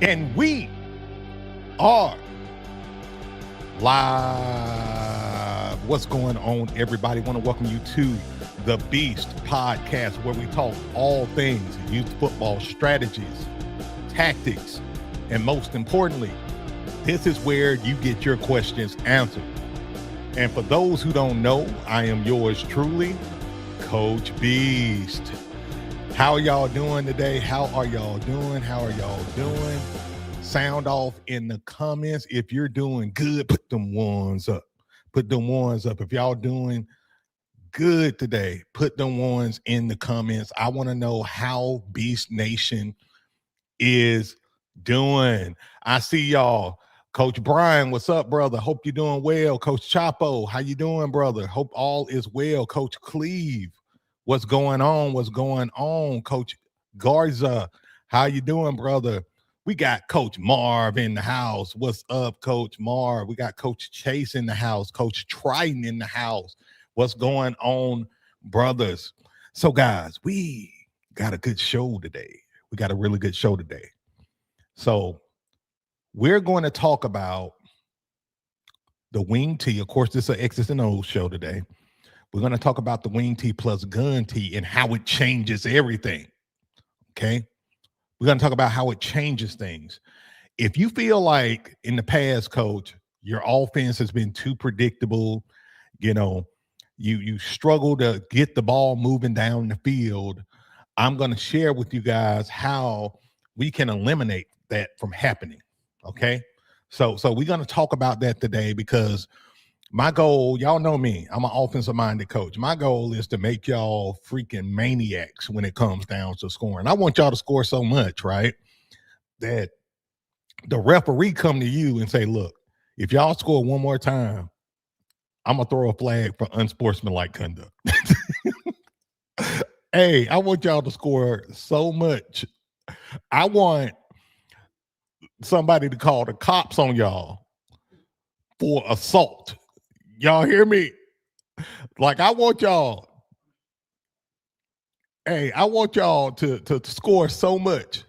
And we are live. What's going on, everybody? Want to welcome you to the Beast Podcast, where we talk all things youth football strategies, tactics, and most importantly, this is where you get your questions answered. And for those who don't know, I am yours truly, Coach Beast. How are y'all doing today? How are y'all doing? Sound off in the comments. If you're doing good, put them ones up. If y'all doing good today, put them ones in the comments. I want to know how Beast Nation is doing. I see y'all. Coach Brian, what's up, brother? Hope you're doing well. Coach Chapo, how you doing, brother? Hope all is well. Coach Cleve, what's going on? Coach Garza, how you doing, brother? We got Coach Marv in the house. What's up, Coach Marv? We got Coach Chase in the house. Coach Triton in the house. What's going on, brothers? So, guys, we got a good show today. We got a really good show today. So, we're going to talk about the wing tee. Of course, this is an X's and O's show today. We're going to talk about the wing tee plus gun tee and how it changes everything. Okay? We're going to talk about how it changes things. If you feel like in the past, Coach, your offense has been too predictable, you struggle to get the ball moving down the field, I'm going to share with you guys how we can eliminate that from happening. Okay? So we're going to talk about that today because my goal, y'all know me, I'm an offensive-minded coach. My goal is to make y'all freaking maniacs when it comes down to scoring. I want y'all to score so much, right, that the referee come to you and say, look, if y'all score one more time, I'm going to throw a flag for unsportsmanlike conduct. Hey, I want y'all to score so much. I want somebody to call the cops on y'all for assault. Y'all hear me? Like, I want y'all to score so much.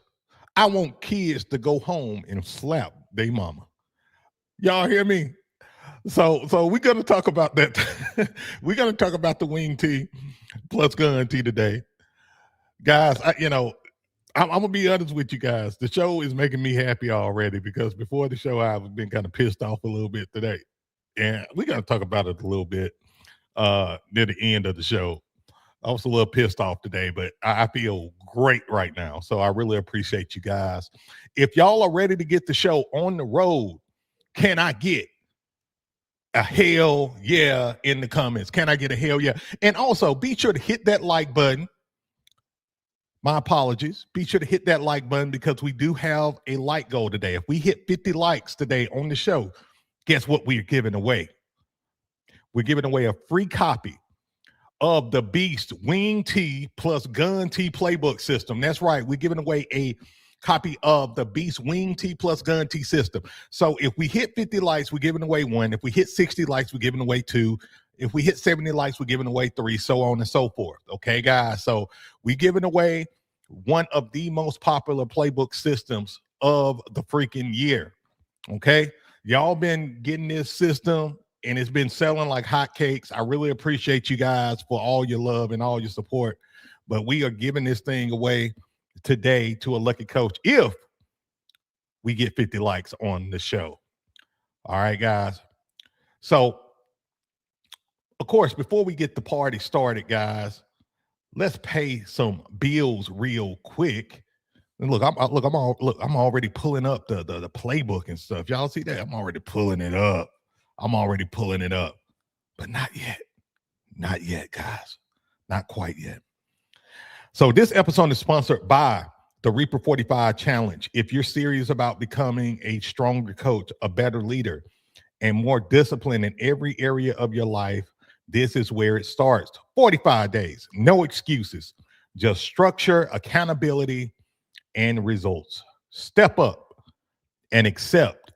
I want kids to go home and slap their mama. Y'all hear me? So we're going to talk about that. We're going to talk about the wing tee plus gun tee today. Guys, I'm going to be honest with you guys. The show is making me happy already because before the show, I've been kind of pissed off a little bit today. And we're going to talk about it a little bit near the end of the show. I was a little pissed off today, but I feel great right now. So I really appreciate you guys. If y'all are ready to get the show on the road, can I get a hell yeah in the comments? Can I get a hell yeah? And also, be sure to hit that like button. My apologies. Be sure to hit that like button because we do have a like goal today. If we hit 50 likes today on the show, guess what we're giving away? We're giving away a free copy of the Beast Wing Tee plus Gun Tee playbook system. That's right. We're giving away a copy of the Beast Wing Tee plus Gun Tee system. So if we hit 50 likes, we're giving away one. If we hit 60 likes, we're giving away two. If we hit 70 likes, we're giving away three, so on and so forth. Okay, guys? So we're giving away one of the most popular playbook systems of the freaking year. Okay? Y'all been getting this system, and it's been selling like hotcakes. I really appreciate you guys for all your love and all your support. But we are giving this thing away today to a lucky coach. If we get 50 likes on the show. All right, guys. So, of course, before we get the party started, guys, let's pay some bills real quick. And look, I'm already pulling up the playbook and stuff. Y'all see that? I'm already pulling it up. But not yet. Not yet, guys. Not quite yet. So this episode is sponsored by the Reaper 45 Challenge. If you're serious about becoming a stronger coach, a better leader, and more disciplined in every area of your life, this is where it starts. 45 days, no excuses, just structure, accountability, and results. Step up and accept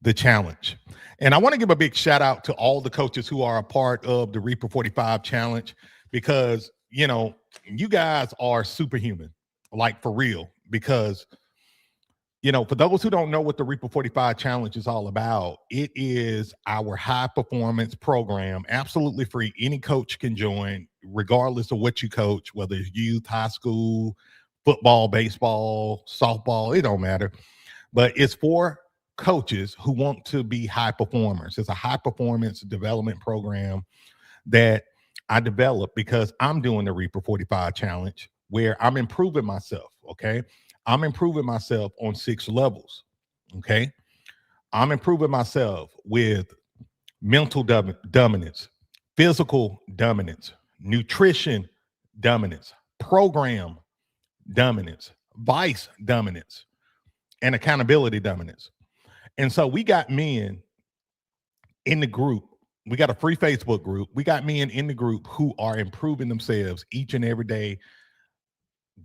the challenge. And I want to give a big shout out to all the coaches who are a part of the Reaper 45 Challenge, because, you know, you guys are superhuman, like for real, because, you know, for those who don't know what the Reaper 45 Challenge is all about, it is our high performance program, absolutely free. Any coach can join, regardless of what you coach, whether it's youth, high school, football, baseball, softball, it don't matter. But it's for coaches who want to be high performers. It's a high performance development program that I developed because I'm doing the Reaper 45 Challenge, where I'm improving myself. Okay. I'm improving myself on 6 levels. Okay. I'm improving myself with mental dominance, physical dominance, nutrition dominance, program dominance, vice dominance, and accountability dominance. And so we got men in the group. We got a free Facebook group. We got men in the group who are improving themselves each and every day,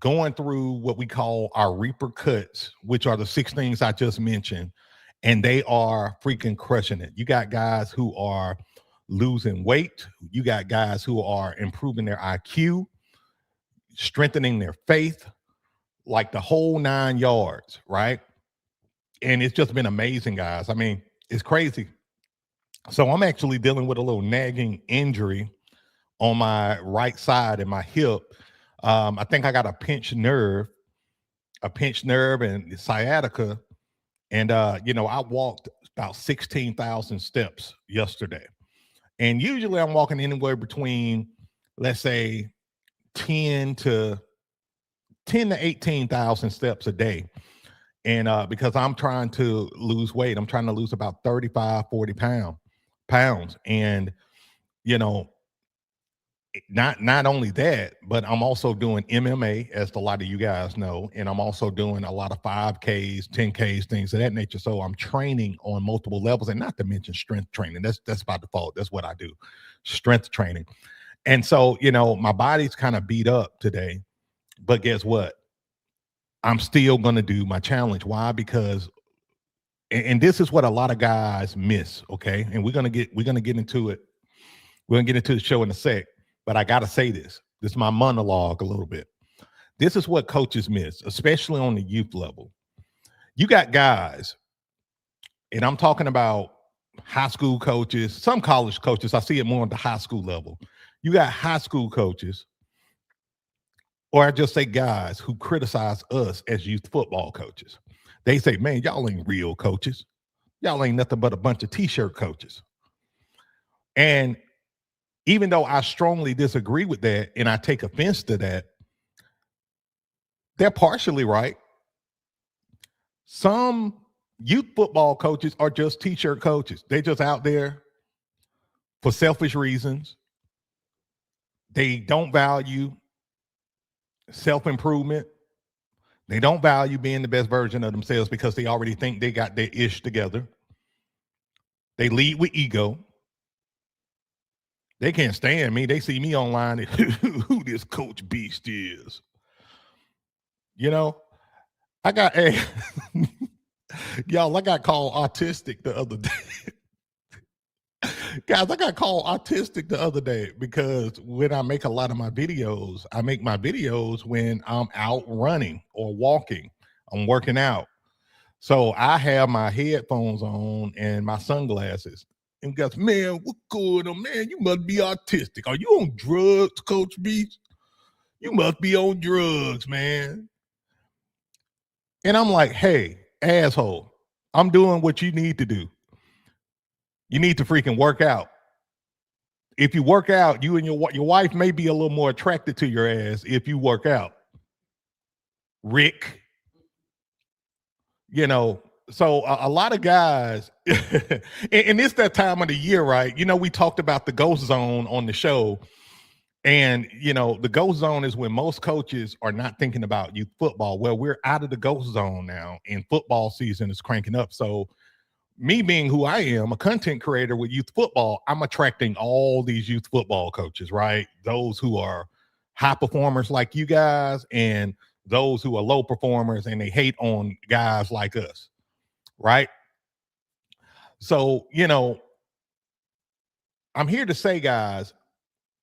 going through what we call our Reaper cuts, which are the 6 things I just mentioned, and they are freaking crushing it. You got guys who are losing weight. You got guys who are improving their IQ, strengthening their faith, like the whole 9 yards, right? And it's just been amazing, guys. I mean, it's crazy. So I'm actually dealing with a little nagging injury on my right side in my hip. I think I got a pinched nerve and sciatica. And, you know, I walked about 16,000 steps yesterday. And usually I'm walking anywhere between, let's say, 10 to 18,000 steps a day. And because I'm trying to lose weight, I'm trying to lose about 35, 40 pounds. And, you know, not only that, but I'm also doing MMA, as a lot of you guys know, and I'm also doing a lot of 5Ks, 10Ks, things of that nature. So I'm training on multiple levels, and not to mention strength training. That's by default. That's what I do, strength training. And so, you know, my body's kind of beat up today, but guess what? I'm still going to do my challenge. Why? Because, and this is what a lot of guys miss. Okay. And we're going to get into it. We're going to get into the show in a sec, but I got to say this is my monologue a little bit. This is what coaches miss, especially on the youth level. You got guys, and I'm talking about high school coaches, some college coaches. I see it more on the high school level. You got high school coaches, or I just say guys who criticize us as youth football coaches. They say, man, y'all ain't real coaches. Y'all ain't nothing but a bunch of t-shirt coaches. And even though I strongly disagree with that and I take offense to that, they're partially right. Some youth football coaches are just t-shirt coaches. They're just out there for selfish reasons. They don't value self-improvement. They don't value being the best version of themselves because they already think they got their ish together. They lead with ego. They can't stand me. They see me online and who this Coach Beast is. You know, I got y'all, I got called autistic the other day. Guys, I got called autistic the other day because when I make a lot of my videos, I make my videos when I'm out running or walking. I'm working out. So I have my headphones on and my sunglasses. And guys, man, what's going on? Man, you must be autistic. Are you on drugs, Coach Beast? You must be on drugs, man. And I'm like, hey, asshole. I'm doing what you need to do. You need to freaking work out. If you work out, you and your wife may be a little more attracted to your ass if you work out. Rick, so a lot of guys, and it's that time of the year, right? We talked about the ghost zone on the show. And, the ghost zone is when most coaches are not thinking about youth football. Well, we're out of the ghost zone now, and football season is cranking up. So me being who I am, a content creator with youth football, I'm attracting all these youth football coaches, right? Those who are high performers like you guys and those who are low performers and they hate on guys like us, right? So, I'm here to say, guys,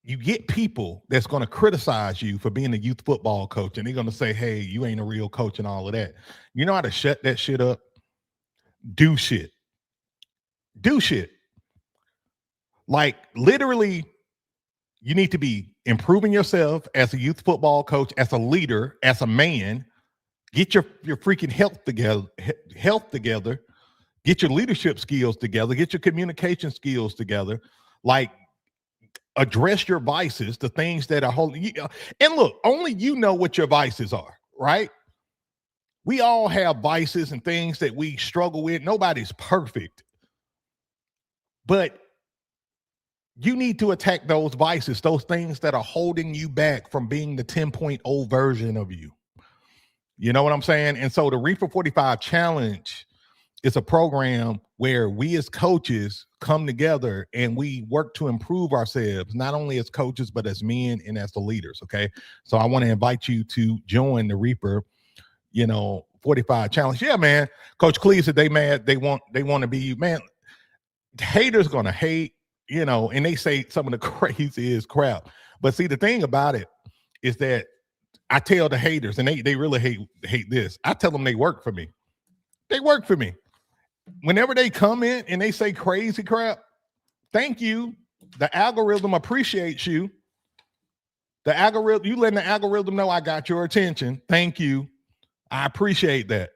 you get people that's going to criticize you for being a youth football coach, and they're going to say, hey, you ain't a real coach and all of that. You know how to shut that shit up? Do shit. Like, literally, you need to be improving yourself as a youth football coach, as a leader, as a man. Get your freaking health together. Get your leadership skills together. Get your communication skills together. Like, address your vices, the things that are holding you. And look, only you know what your vices are, right? We all have vices and things that we struggle with. Nobody's perfect. But you need to attack those vices, those things that are holding you back from being the 10.0 version of you. You know what I'm saying? And so the Reaper 45 Challenge is a program where we as coaches come together and we work to improve ourselves, not only as coaches, but as men and as the leaders. Okay. So I want to invite you to join the Reaper, 45 Challenge. Yeah, man. Coach Clee said they mad. They want to be you, man. Haters going to hate, and they say some of the craziest crap. But see, the thing about it is that I tell the haters, and they really hate this. I tell them they work for me. They work for me. Whenever they come in and they say crazy crap, thank you. The algorithm appreciates you. The algorithm, you letting the algorithm know I got your attention. Thank you. I appreciate that.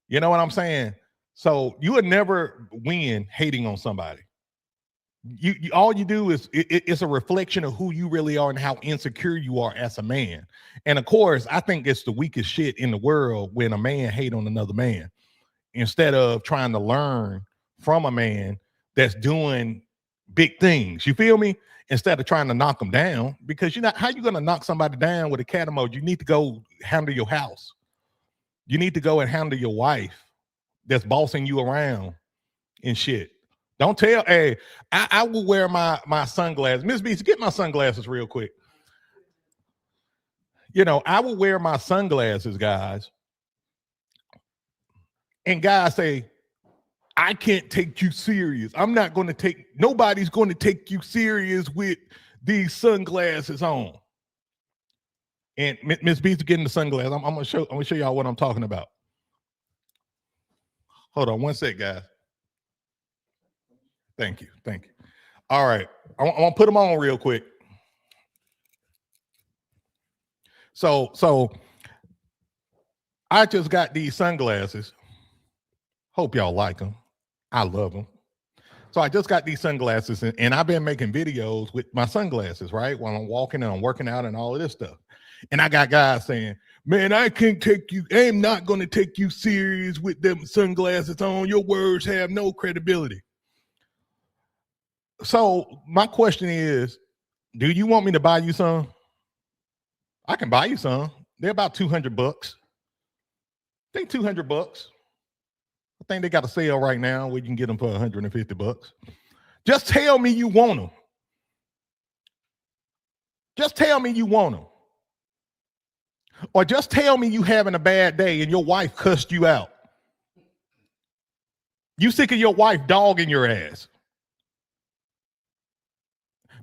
You know what I'm saying? So you would never win hating on somebody. You all you do is it's a reflection of who you really are and how insecure you are as a man. And of course, I think it's the weakest shit in the world when a man hate on another man, instead of trying to learn from a man that's doing big things. You feel me? Instead of trying to knock them down, because how you going to knock somebody down with a cat emoji? You need to go handle your house. You need to go and handle your wife that's bossing you around and shit. Don't tell, hey, I will wear my sunglasses. Miss Beast, get my sunglasses real quick. I will wear my sunglasses, guys. And guys say, I can't take you serious. Nobody's going to take you serious with these sunglasses on. And Miss Beast is getting the sunglasses. I'm gonna show y'all what I'm talking about. Hold on one sec, guys. Thank you. All right. I want to put them on real quick. So I just got these sunglasses. Hope y'all like them. I love them. So I just got these sunglasses, and I've been making videos with my sunglasses, right? While I'm walking and I'm working out and all of this stuff. And I got guys saying, man, I am not going to take you serious with them sunglasses on. Your words have no credibility. So my question is, do you want me to buy you some? I can buy you some. They're about $200. I think $200. I think they got a sale right now where you can get them for $150. Just tell me you want them. Just tell me you want them. Or just tell me you having a bad day and your wife cussed you out. You sick of your wife dogging your ass.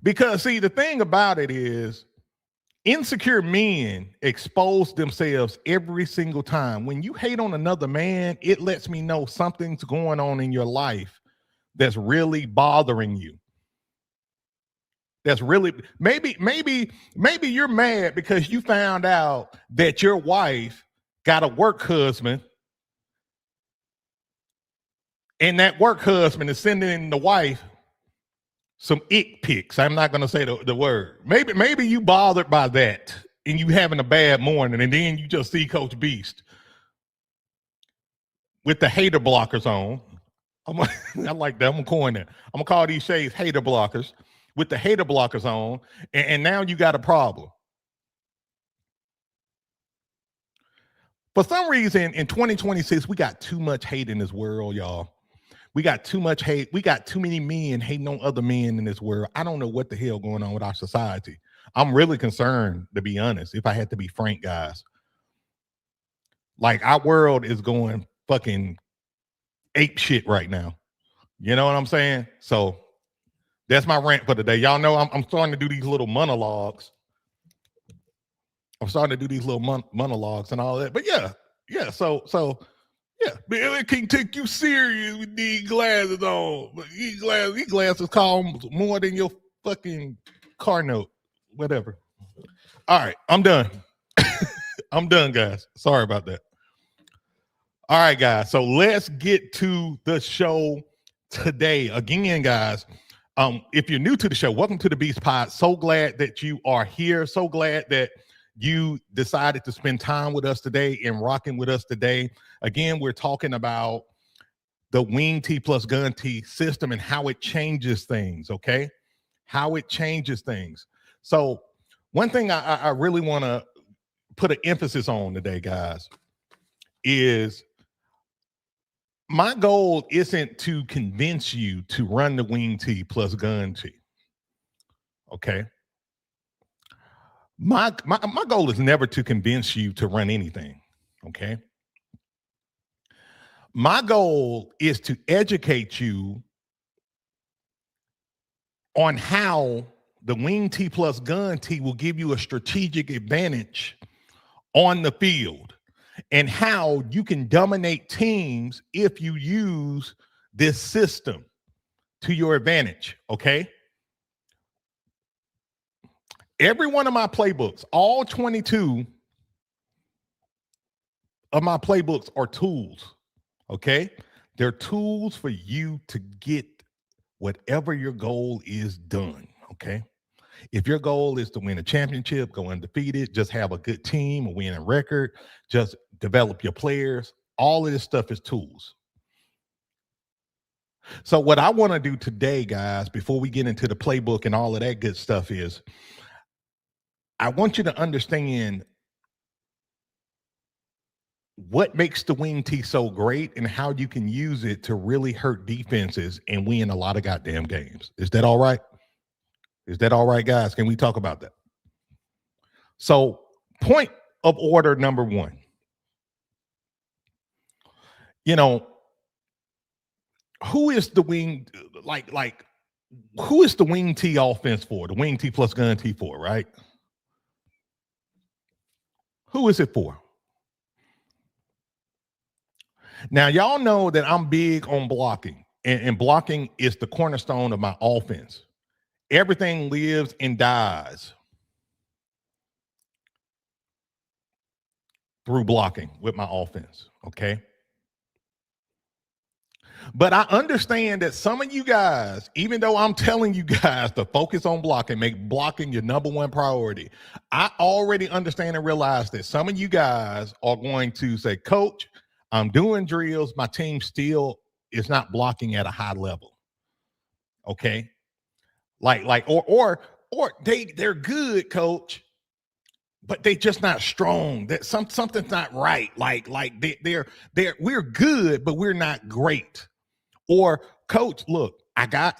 Because see, the thing about it is, insecure men expose themselves every single time. When you hate on another man, it lets me know something's going on in your life that's really bothering you. That's really, maybe you're mad because you found out that your wife got a work husband And that work husband is sending the wife some ick pics. I'm not going to say the word. Maybe you bothered by that and you having a bad morning, and then you just see Coach Beast with the hater blockers on. I like that. I'm going to coin that. I'm going to call these shades hater blockers with the hater blockers on, and now you got a problem. For some reason, in 2026, we got too much hate in this world, y'all. We got too much hate. We got too many men hating on other men in this world. I don't know what the hell going on with our society. I'm really concerned, to be honest, if I had to be frank, guys. Like, our world is going fucking ape shit right now. You know what I'm saying? So that's my rant for today. Y'all know I'm starting to do these little monologues. I'm starting to do these little monologues and all that. But yeah. So yeah, man, I can't take you serious with these glasses on. But these glasses cost more than your fucking car note, whatever. All right, I'm done. I'm done, guys. Sorry about that. All right, guys. So let's get to the show today. Again, guys, if you're new to the show, welcome to the Beast Pod. So glad that you are here. So glad that you decided to spend time with us today and rocking with us today. Again, we're talking about the Wing T plus Gun T system and how it changes things, okay? How it changes things. So one thing I really want to put an emphasis on today, guys, is my goal isn't to convince you to run the Wing T plus Gun T, okay? My goal is never to convince you to run anything, okay? My goal is to educate you on how the Wing T plus Gun T will give you a strategic advantage on the field and how you can dominate teams if you use this system to your advantage, okay? Every one of my playbooks, all 22 of my playbooks are tools, okay? They're tools for you to get whatever your goal is done, okay? If your goal is to win a championship, go undefeated, just have a good team, a winning record, just develop your players, all of this stuff is tools. So what I want to do today, guys, before we get into the playbook and all of that good stuff is, I want you to understand what makes the Wing T so great and how you can use it to really hurt defenses and win a lot of goddamn games. Is that all right? Is that all right, guys? Can we talk about that? So, point of order number one. You know, who is the wing, who is the Wing T offense for? The Wing T plus Gun T for, right? Who is it for? Now, y'all know that I'm big on blocking, and blocking is the cornerstone of my offense. Everything lives and dies through blocking with my offense, okay? But I understand that some of you guys, even though I'm telling you guys to focus on blocking, make blocking your number one priority, I already understand and realize that some of you guys are going to say, Coach, I'm doing drills. My team still is not blocking at a high level. Okay. Or they're good, Coach, but they just not strong. That something's not right. We're good, but we're not great. Or, Coach, look, I got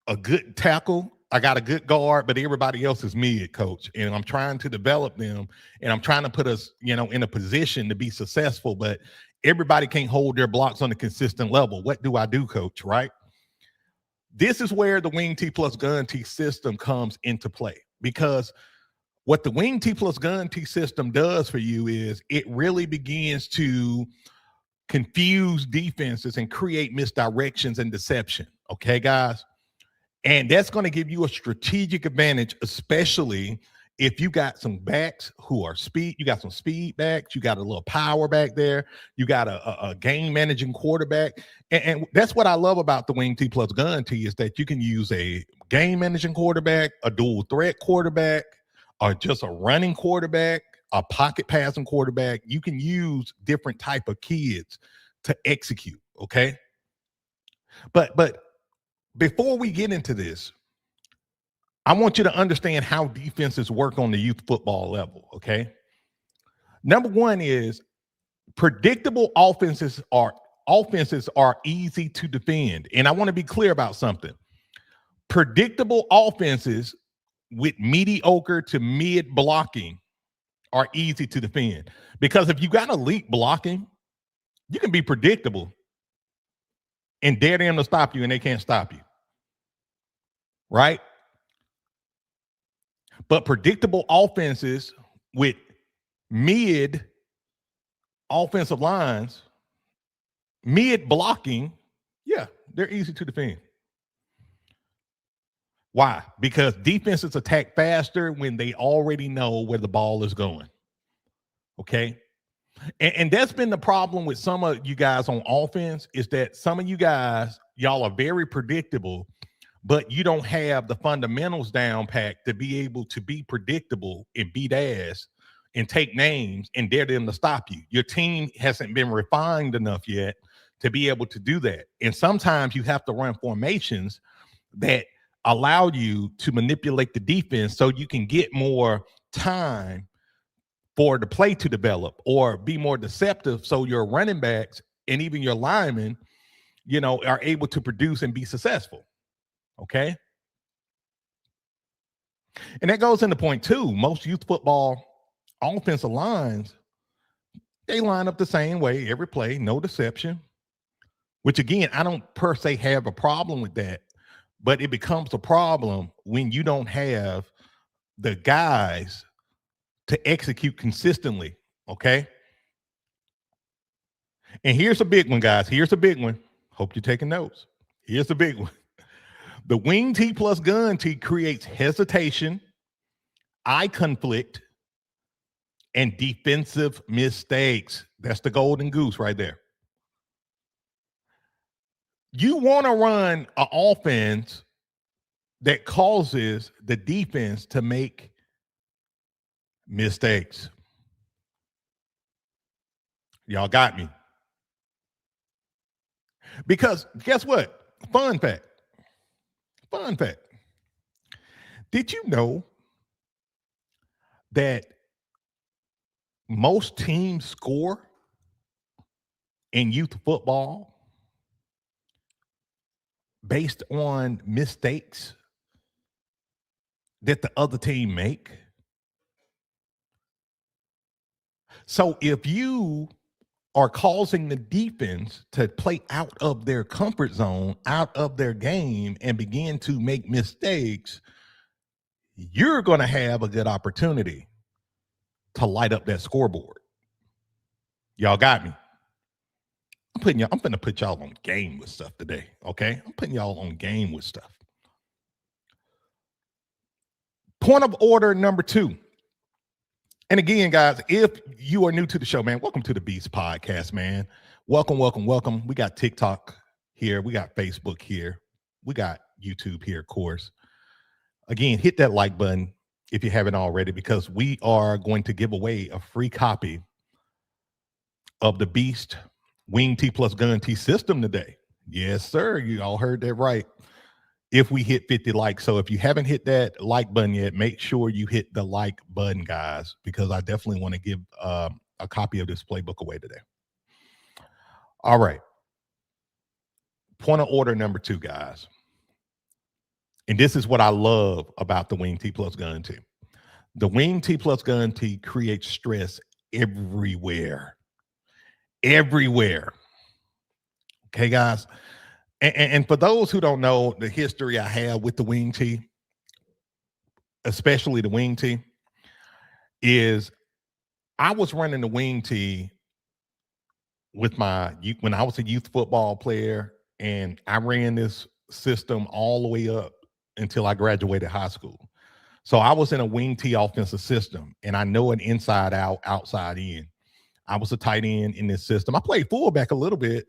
a good tackle. I got a good guard, but everybody else is mid, Coach. And I'm trying to develop them, and I'm trying to put us, in a position to be successful, but everybody can't hold their blocks on a consistent level. What do I do, Coach, right? This is where the Wing T plus Gun T system comes into play, because what the Wing T plus Gun T system does for you is it really begins to confuse defenses and create misdirections and deception. Okay, guys? And that's going to give you a strategic advantage, especially if you got some backs who are speed, you got some speed backs, you got a little power back there, you got a game managing quarterback. And that's what I love about the wing T plus gun T is that you can use a game managing quarterback, a dual threat quarterback, or just a running quarterback, a pocket passing quarterback. You can use different type of kids to execute. Okay. But before we get into this, I want you to understand how defenses work on the youth football level, okay? Number one is predictable offenses are easy to defend. And I want to be clear about something. Predictable offenses with mediocre to mid blocking are easy to defend. Because if you got elite blocking, you can be predictable and dare them to stop you and they can't stop you. Right? But predictable offenses with mid offensive lines, mid blocking, yeah, they're easy to defend. Why? Because defenses attack faster when they already know where the ball is going. Okay? And that's been the problem with some of you guys on offense is that some of you guys, y'all are very predictable, but you don't have the fundamentals down packed to be able to be predictable and beat ass and take names and dare them to stop you. Your team hasn't been refined enough yet to be able to do that. And sometimes you have to run formations that allow you to manipulate the defense so you can get more time for the play to develop or be more deceptive so your running backs and even your linemen, are able to produce and be successful. Okay. And that goes into point two. Most youth football offensive lines, they line up the same way every play, no deception, which again, I don't per se have a problem with that, but it becomes a problem when you don't have the guys to execute consistently. Okay. And here's a big one, guys. Here's a big one. Hope you're taking notes. Here's the big one. The wing T plus gun T creates hesitation, eye conflict, and defensive mistakes. That's the golden goose right there. You want to run an offense that causes the defense to make mistakes. Y'all got me. Because guess what? Fun fact. Did you know that most teams score in youth football based on mistakes that the other team make? So if you are causing the defense to play out of their comfort zone, out of their game, and begin to make mistakes, you're going to have a good opportunity to light up that scoreboard. Y'all got me. I'm going to put y'all on game with stuff today, okay? I'm putting y'all on game with stuff. Point of order number 2. And again, guys, if you are new to the show, man, welcome to the Beast Podcast, man. Welcome. We got TikTok here. We got Facebook here. We got YouTube here, of course. Again, hit that like button if you haven't already, because we are going to give away a free copy of the Beast Wing T plus Gun T system today. Yes, sir. You all heard that right. If we hit 50 likes. So if you haven't hit that like button yet, make sure you hit the like button, guys, because I definitely want to give a copy of this playbook away today. All right. Point of order number 2, guys. And this is what I love about the Wing T plus Gun T. The Wing T plus Gun T creates stress everywhere. Everywhere. Okay, guys. And for those who don't know the history I have with the Wing T, especially the Wing T, is I was running the Wing T with when I was a youth football player, and I ran this system all the way up until I graduated high school. So I was in a wing T offensive system, and I know an inside out, outside in. I was a tight end in this system. I played fullback a little bit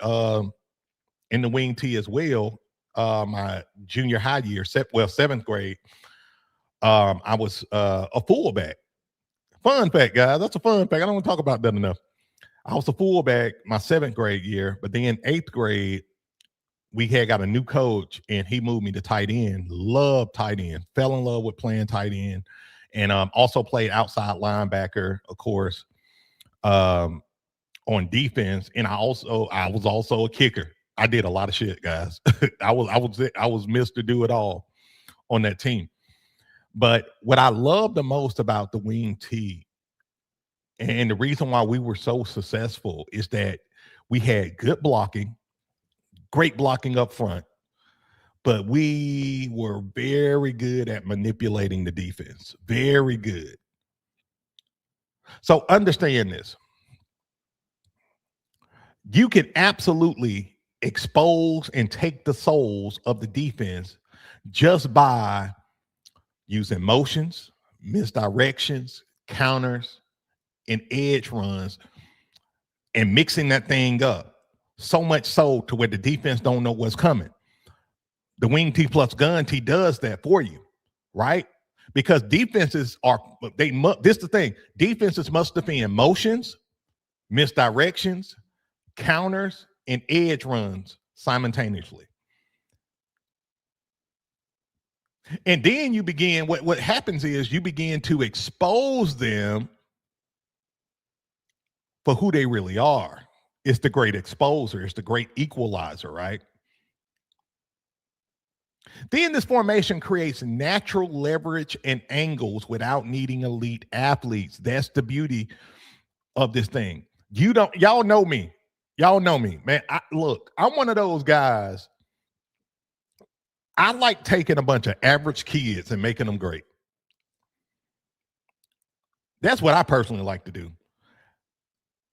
in the wing T as well. My junior high year, seventh grade, I was a fullback. Fun fact, guys. That's a fun fact. I don't want to talk about that enough. I was a fullback my seventh grade year, but then eighth grade, we had got a new coach and he moved me to tight end. Loved tight end. Fell in love with playing tight end, and also played outside linebacker, of course, on defense. And I was also a kicker. I did a lot of shit, guys. I was Mr. Do It All on that team. But what I love the most about the wing T, and the reason why we were so successful, is that we had good blocking, great blocking up front, but we were very good at manipulating the defense. Very good. So understand this. You can absolutely expose and take the souls of the defense just by using motions, misdirections, counters, and edge runs, and mixing that thing up. So much so to where the defense don't know what's coming. The wing T plus gun T does that for you, right? Because defenses this is the thing. Defenses must defend motions, misdirections, counters, and edge runs simultaneously. And then you begin, what happens is you begin to expose them for who they really are. It's the great exposer. It's the great equalizer, right? Then this formation creates natural leverage and angles without needing elite athletes. That's the beauty of this thing. Y'all know me. Y'all know me, man. I'm one of those guys. I like taking a bunch of average kids and making them great. That's what I personally like to do.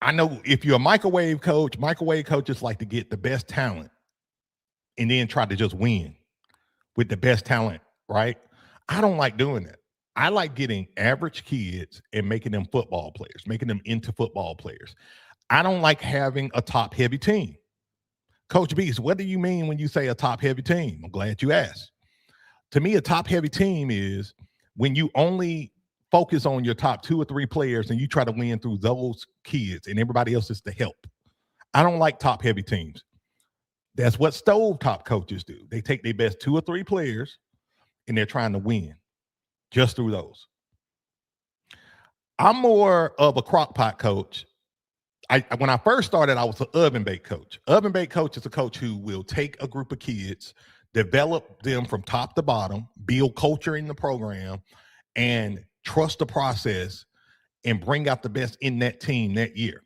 I know if you're a microwave coaches like to get the best talent and then try to just win with the best talent, right? I don't like doing that. I like getting average kids and making them football players, making them into football players. I don't like having a top-heavy team. Coach Beast, what do you mean when you say a top-heavy team? I'm glad you asked. To me, a top-heavy team is when you only focus on your top 2 or 3 players and you try to win through those kids and everybody else is to help. I don't like top-heavy teams. That's what stovetop coaches do. They take their best 2 or 3 players and they're trying to win just through those. I'm more of a crock pot coach. When I first started, I was an oven bake coach. Oven bake coach is a coach who will take a group of kids, develop them from top to bottom, build culture in the program, and trust the process and bring out the best in that team that year.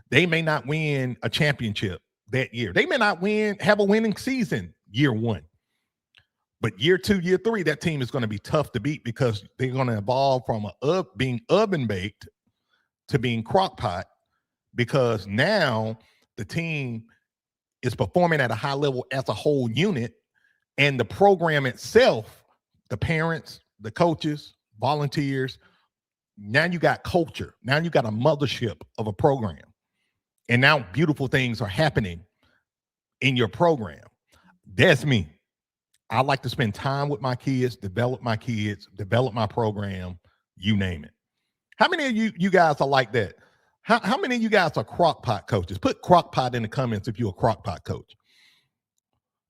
They may not win a championship that year. They may not have a winning season year 1. But year 2, year 3, that team is going to be tough to beat because they're going to evolve from being oven baked to being crock pot, because now the team is performing at a high level as a whole unit, and the program itself, the parents, the coaches, volunteers, now you got culture. Now you got a mothership of a program. And now beautiful things are happening in your program. That's me. I like to spend time with my kids, develop my program, you name it. How many of you guys are like that? How many of you guys are crock pot coaches? Put crock pot in the comments if you're a crock pot coach.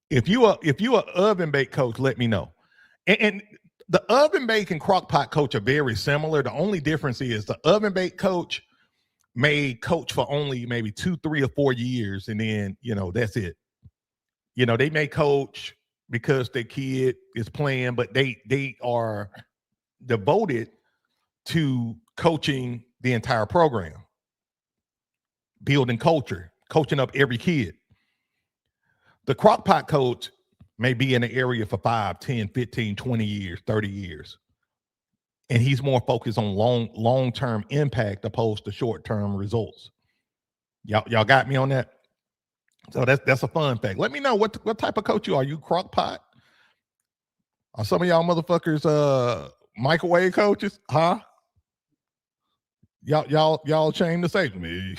If you're an oven bake coach, let me know. And the oven bake and crock pot coach are very similar. The only difference is the oven bake coach may coach for only maybe 2, 3, or 4 years, and then that's it. They may coach because their kid is playing, but they are devoted to coaching the entire program, building culture, coaching up every kid. The crock pot coach may be in the area for 5, 10, 15, 20 years, 30 years. And he's more focused on long-term impact opposed to short-term results. Y'all got me on that? So that's a fun fact. Let me know what type of coach you are. You crock pot? Are some of y'all motherfuckers microwave coaches, huh? Y'all ashamed to say to me.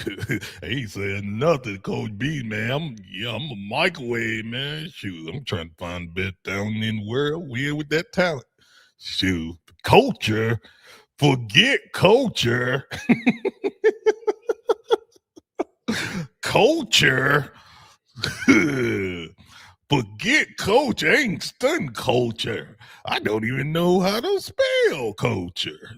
He said nothing, Coach B, man. I'm a microwave, man. Shoot, I'm trying to find the best down in the world. We're with that talent. Shoot, culture. Forget culture. Culture. Forget culture. I ain't studying culture. I don't even know how to spell culture.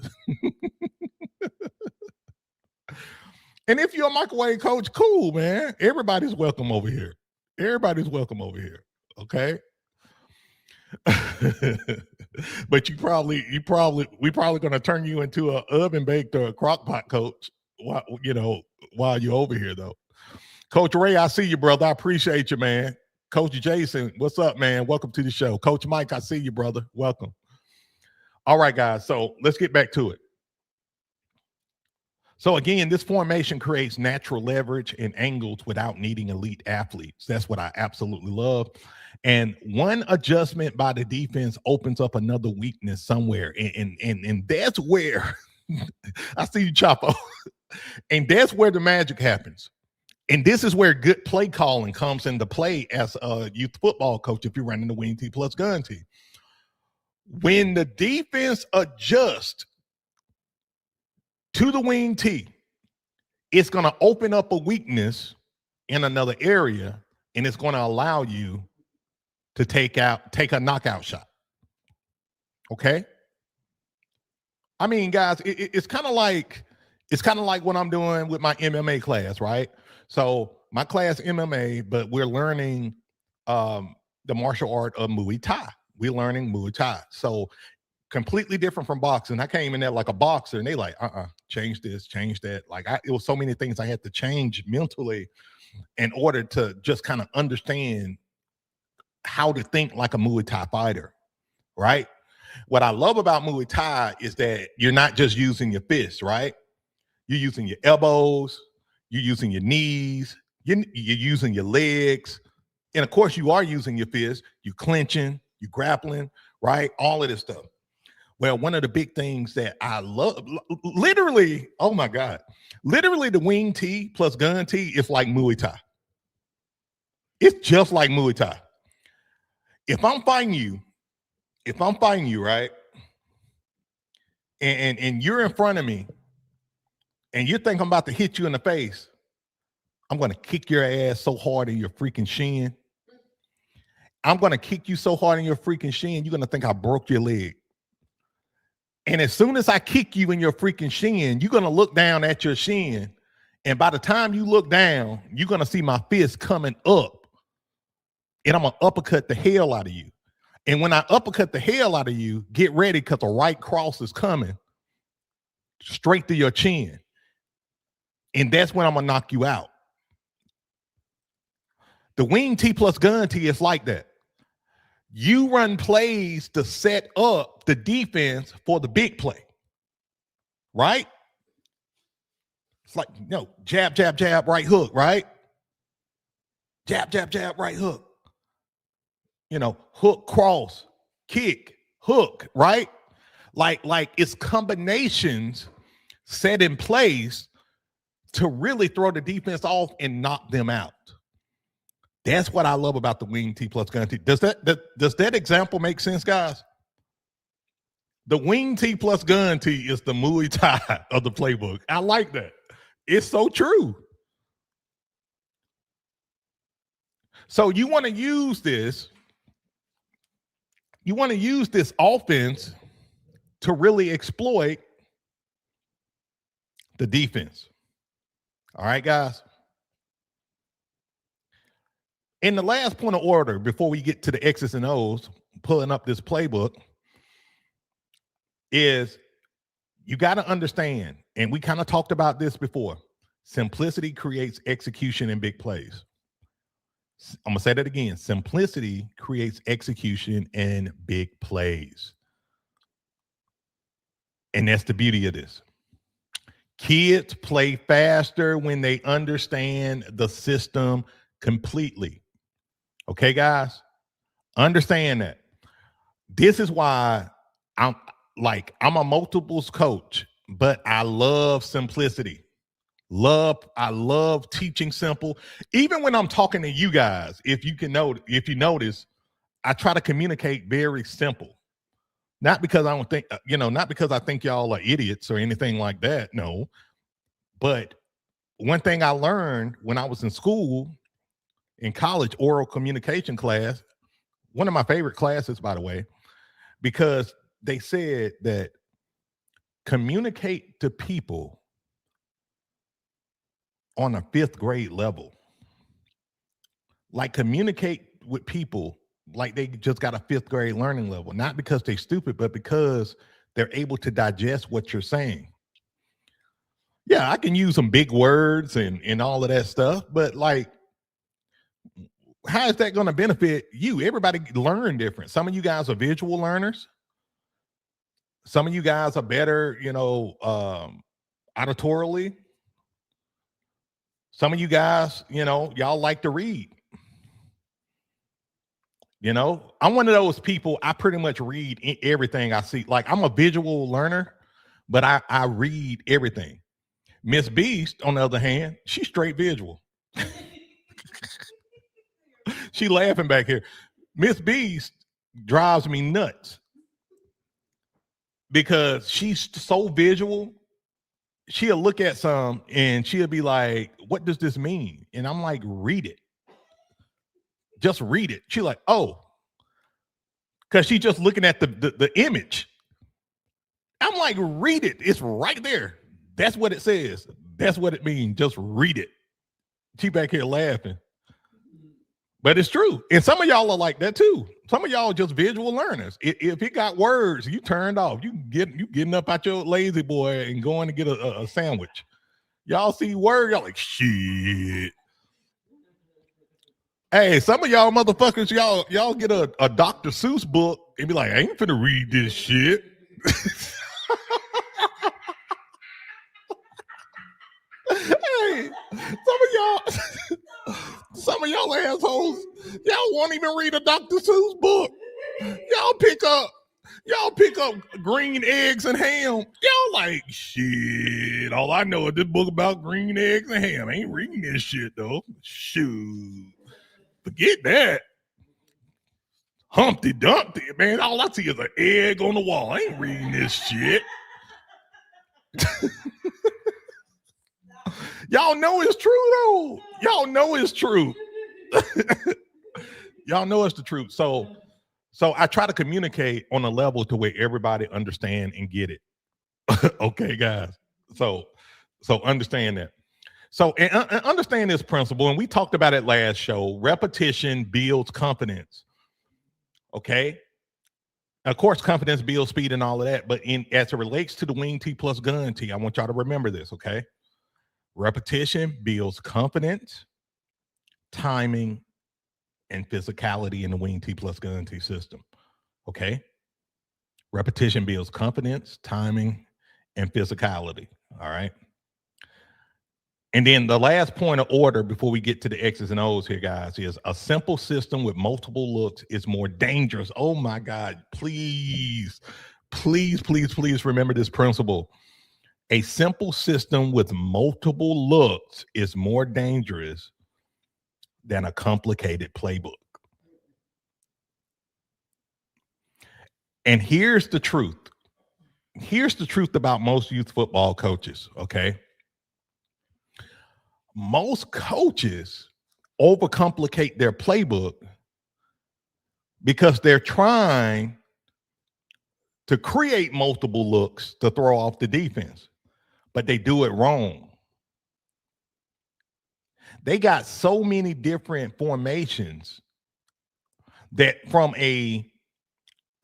And if you're a microwave coach, cool, man. Everybody's welcome over here. Everybody's welcome over here. Okay. But we probably gonna turn you into an oven baked or a crock pot coach while you're over here though. Coach Ray, I see you, brother. I appreciate you, man. Coach Jason, what's up, man? Welcome to the show. Coach Mike, I see you, brother. Welcome. All right, guys. So let's get back to it. So again, this formation creates natural leverage and angles without needing elite athletes. That's what I absolutely love. And one adjustment by the defense opens up another weakness somewhere. And that's where I see you, Chapo. And that's where the magic happens. And this is where good play calling comes into play as a youth football coach if you're running the wing T plus gun team. When the defense adjusts to the wing T, it's going to open up a weakness in another area, and it's going to allow you to take a knockout shot. Okay? I mean, guys, it's kind of like what I'm doing with my MMA class, right? So my class MMA, but we're learning the martial art of Muay Thai. We're learning Muay Thai. So completely different from boxing. I came in there like a boxer, and they like, change this, change that. Like it was so many things I had to change mentally in order to just kind of understand how to think like a Muay Thai fighter, right? What I love about Muay Thai is that you're not just using your fists, right? You're using your elbows, you're using your knees, you're using your legs, and of course you are using your fists. You're clinching, you're grappling, right? All of this stuff. Well, one of the big things that I love, literally, oh my God, literally the wing T plus gun T is like Muay Thai. It's just like Muay Thai. If I'm fighting you, right, and you're in front of me, and you think I'm about to hit you in the face, I'm going to kick your ass so hard in your freaking shin. I'm going to kick you so hard in your freaking shin, you're going to think I broke your leg. And as soon as I kick you in your freaking shin, you're going to look down at your shin. And by the time you look down, you're going to see my fist coming up. And I'm going to uppercut the hell out of you. And when I uppercut the hell out of you, get ready because the right cross is coming straight to your chin. And that's when I'm going to knock you out. The wing T plus gun T is like that. You run plays to set up the defense for the big play, right? It's like, jab, jab, jab, right hook, right? Jab, jab, jab, right hook. Hook, cross, kick, hook, right? Like it's combinations set in place to really throw the defense off and knock them out. That's what I love about the wing T plus gun T. Does that example make sense, guys? The wing T plus gun T is the Muay Thai of the playbook. I like that. It's so true. So you want to use this. You want to use this offense to really exploit the defense. All right, guys. In the last point of order, before we get to the X's and O's, pulling up this playbook, is you got to understand, and we kind of talked about this before, simplicity creates execution in big plays. I'm going to say that again. Simplicity creates execution in big plays. And that's the beauty of this. Kids play faster when they understand the system completely. Okay, guys? Understand that. This is why like I'm a multiples coach, but I love simplicity. I love teaching simple. Even when I'm talking to you guys, if you notice, I try to communicate very simple. Not because I don't think, not because I think y'all are idiots or anything like that. No. But one thing I learned when I was in school, in college, oral communication class, one of my favorite classes, by the way, because they said that communicate to people on a fifth grade level. Like communicate with people like they just got a fifth grade learning level, not because they're stupid, but because they're able to digest what you're saying. Yeah, I can use some big words and all of that stuff, but like, how is that going to benefit you? Everybody learn different. Some of you guys are visual learners. Some of you guys are better, auditorily. Some of you guys, y'all like to read. I'm one of those people. I pretty much read everything I see. Like I'm a visual learner, but I read everything. Miss Beast, on the other hand, she's straight visual. She laughing back here. Miss Beast drives me nuts because she's so visual. She'll look at some and she'll be like, "What does this mean?" And I'm like, "Read it. Just read it." She's like, "Oh," because she's just looking at the image. I'm like, "Read it. It's right there. That's what it says. That's what it means. Just read it." She back here laughing. But it's true. And some of y'all are like that too. Some of y'all are just visual learners. If it got words, you turned off. You getting up out your lazy boy and going to get a sandwich. Y'all see word, y'all like shit. Hey, some of y'all motherfuckers, y'all get a Dr. Seuss book and be like, I ain't finna read this shit. Hey, some of y'all assholes, y'all won't even read a Dr. Seuss book. Y'all pick up green eggs and ham. Y'all like, shit, all I know is this book about green eggs and ham. I ain't reading this shit though. Shoot. Forget that. Humpty Dumpty, man. All I see is an egg on the wall. I ain't reading this shit. Y'all know it's true though. Y'all know it's true. Y'all know it's the truth. So I try to communicate on a level to where everybody understand and get it. Okay, guys. So understand that. So and understand this principle, and we talked about it last show. Repetition builds confidence. Okay. Of course, confidence builds speed and all of that, but as it relates to the wing tee plus gun tee, I want y'all to remember this. Okay. Repetition builds confidence, timing, and physicality in the wing tee plus gun tee system. Okay. Repetition builds confidence, timing, and physicality. All right. And then the last point of order before we get to the X's and O's here, guys, is a simple system with multiple looks is more dangerous. Oh my God. Please remember this principle. A simple system with multiple looks is more dangerous than a complicated playbook. And here's the truth. Here's the truth about most youth football coaches, okay? Most coaches overcomplicate their playbook because they're trying to create multiple looks to throw off the defense, but they do it wrong. They got so many different formations that from a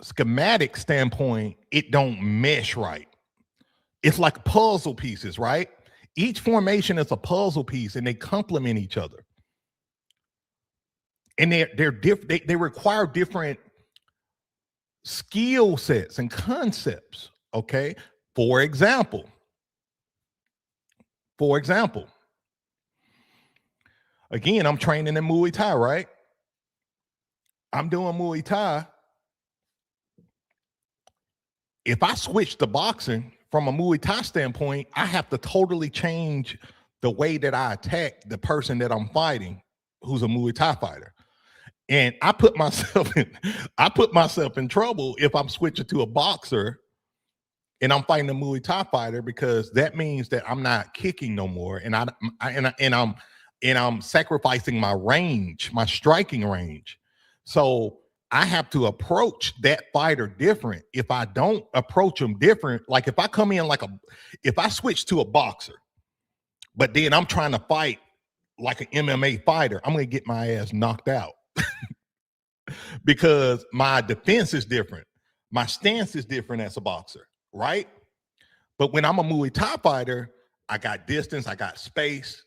schematic standpoint, it don't mesh right. It's like puzzle pieces, right? Each formation is a puzzle piece and they complement each other. And they're different, they require different skill sets and concepts. Okay. For example, again, I'm training in Muay Thai, right? I'm doing Muay Thai. If I switch to boxing from a Muay Thai standpoint, I have to totally change the way that I attack the person that I'm fighting, who's a Muay Thai fighter. And I put myself in trouble if I'm switching to a boxer and I'm fighting a Muay Thai fighter, because that means that I'm not kicking no more, and I'm sacrificing my range, my striking range. So I have to approach that fighter different. If I don't approach him different, like if I come in if I switch to a boxer, but then I'm trying to fight like an MMA fighter, I'm gonna get my ass knocked out because my defense is different, my stance is different as a boxer, right? But when I'm a Muay Thai fighter, I got distance, I got space.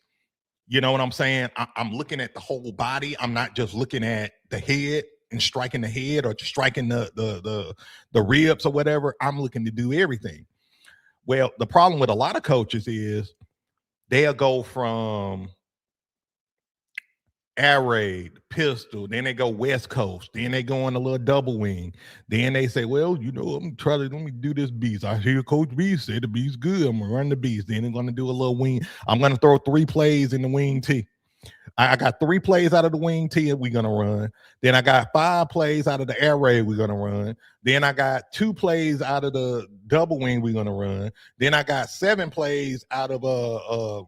You know what I'm saying? I'm looking at the whole body. I'm not just looking at the head and striking the head or striking the ribs or whatever. I'm looking to do everything. Well, the problem with a lot of coaches is they'll go from air raid, pistol, then they go West Coast, then they go on a little double wing, then they say, well, you know, let me do this beast. I hear Coach Beast say the beast good. I'm gonna run the beast. Then I'm gonna do a little wing. I'm gonna throw 3 plays in the wing T. I got 3 plays out of the wing T we're gonna run. Then I got 5 plays out of the air raid we're gonna run. Then I got 2 plays out of the double wing we're gonna run. Then I got 7 plays out of the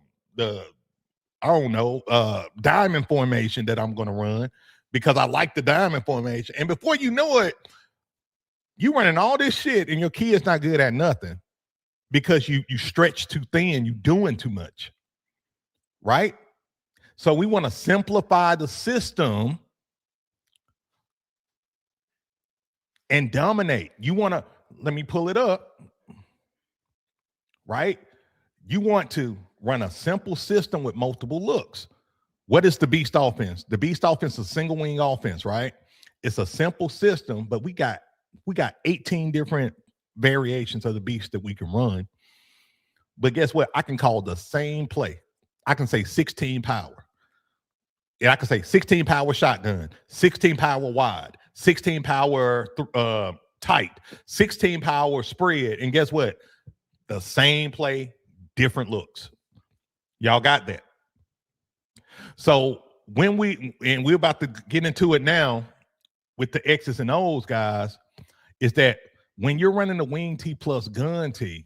diamond formation that I'm going to run because I like the diamond formation. And before you know it, you running all this shit and your kid's not good at nothing because you stretch too thin, you doing too much, right? So we want to simplify the system and dominate. You want to, let me pull it up, right? You want to run a simple system with multiple looks. What is the Beast offense? The Beast offense is a single wing offense, right? It's a simple system, but we got 18 different variations of the Beast that we can run. But guess what? I can call the same play. I can say 16 power. Yeah, I can say 16 power shotgun, 16 power wide, 16 power tight, 16 power spread. And guess what? The same play, different looks. Y'all got that? So when we're about to get into it now with the X's and O's, guys, is that when you're running the wing T plus gun T,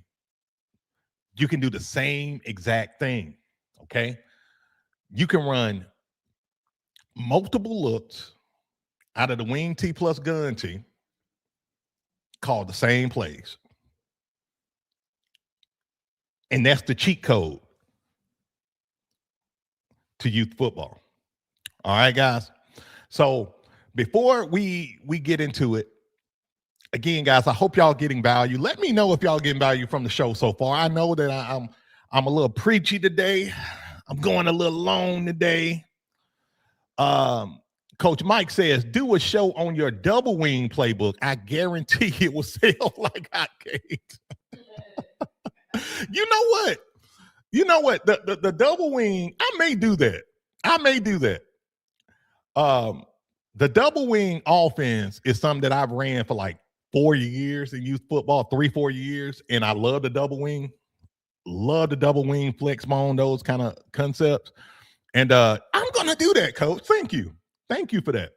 you can do the same exact thing, okay? You can run multiple looks out of the wing T plus gun T called the same plays. And that's the cheat code to youth football. All right, guys. So before we get into it, again, guys, I hope y'all getting value. Let me know if y'all getting value from the show so far. I know that I'm a little preachy today. I'm going a little long today. Coach Mike says, do a show on your double wing playbook. I guarantee it will sell like hotcakes. You know what? The double wing, I may do that. The double wing offense is something that I've ran for like 4 years in youth football, 3-4 years. And I love the double wing, flex bone, those kind of concepts. And I'm going to do that, Coach. Thank you for that.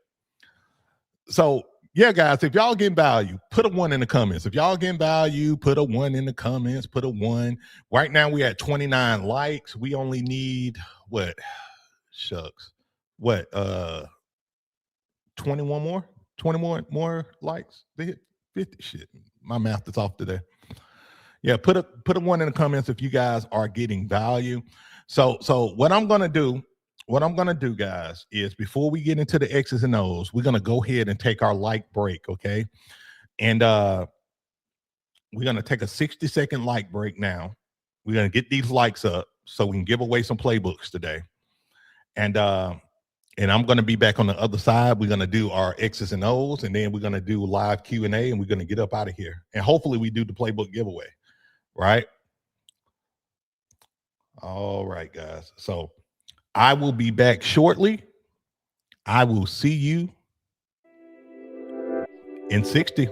So yeah, guys, if y'all getting value, put a 1 in the comments. If y'all getting value, put a 1 in the comments, put a 1. Right now we at 29 likes. We only need 20 more likes to hit 50. Shit, my math is off today. Yeah, put a 1 in the comments if you guys are getting value. So what I'm gonna do, guys, is before we get into the X's and O's, we're gonna go ahead and take our like break, okay? And we're gonna take a 60-second like break now. We're gonna get these likes up so we can give away some playbooks today. And I'm going to be back on the other side. We're going to do our X's and O's, and then we're going to do live Q&A, and we're going to get up out of here. And hopefully we do the playbook giveaway, right? All right, guys. So I will be back shortly. I will see you in 60.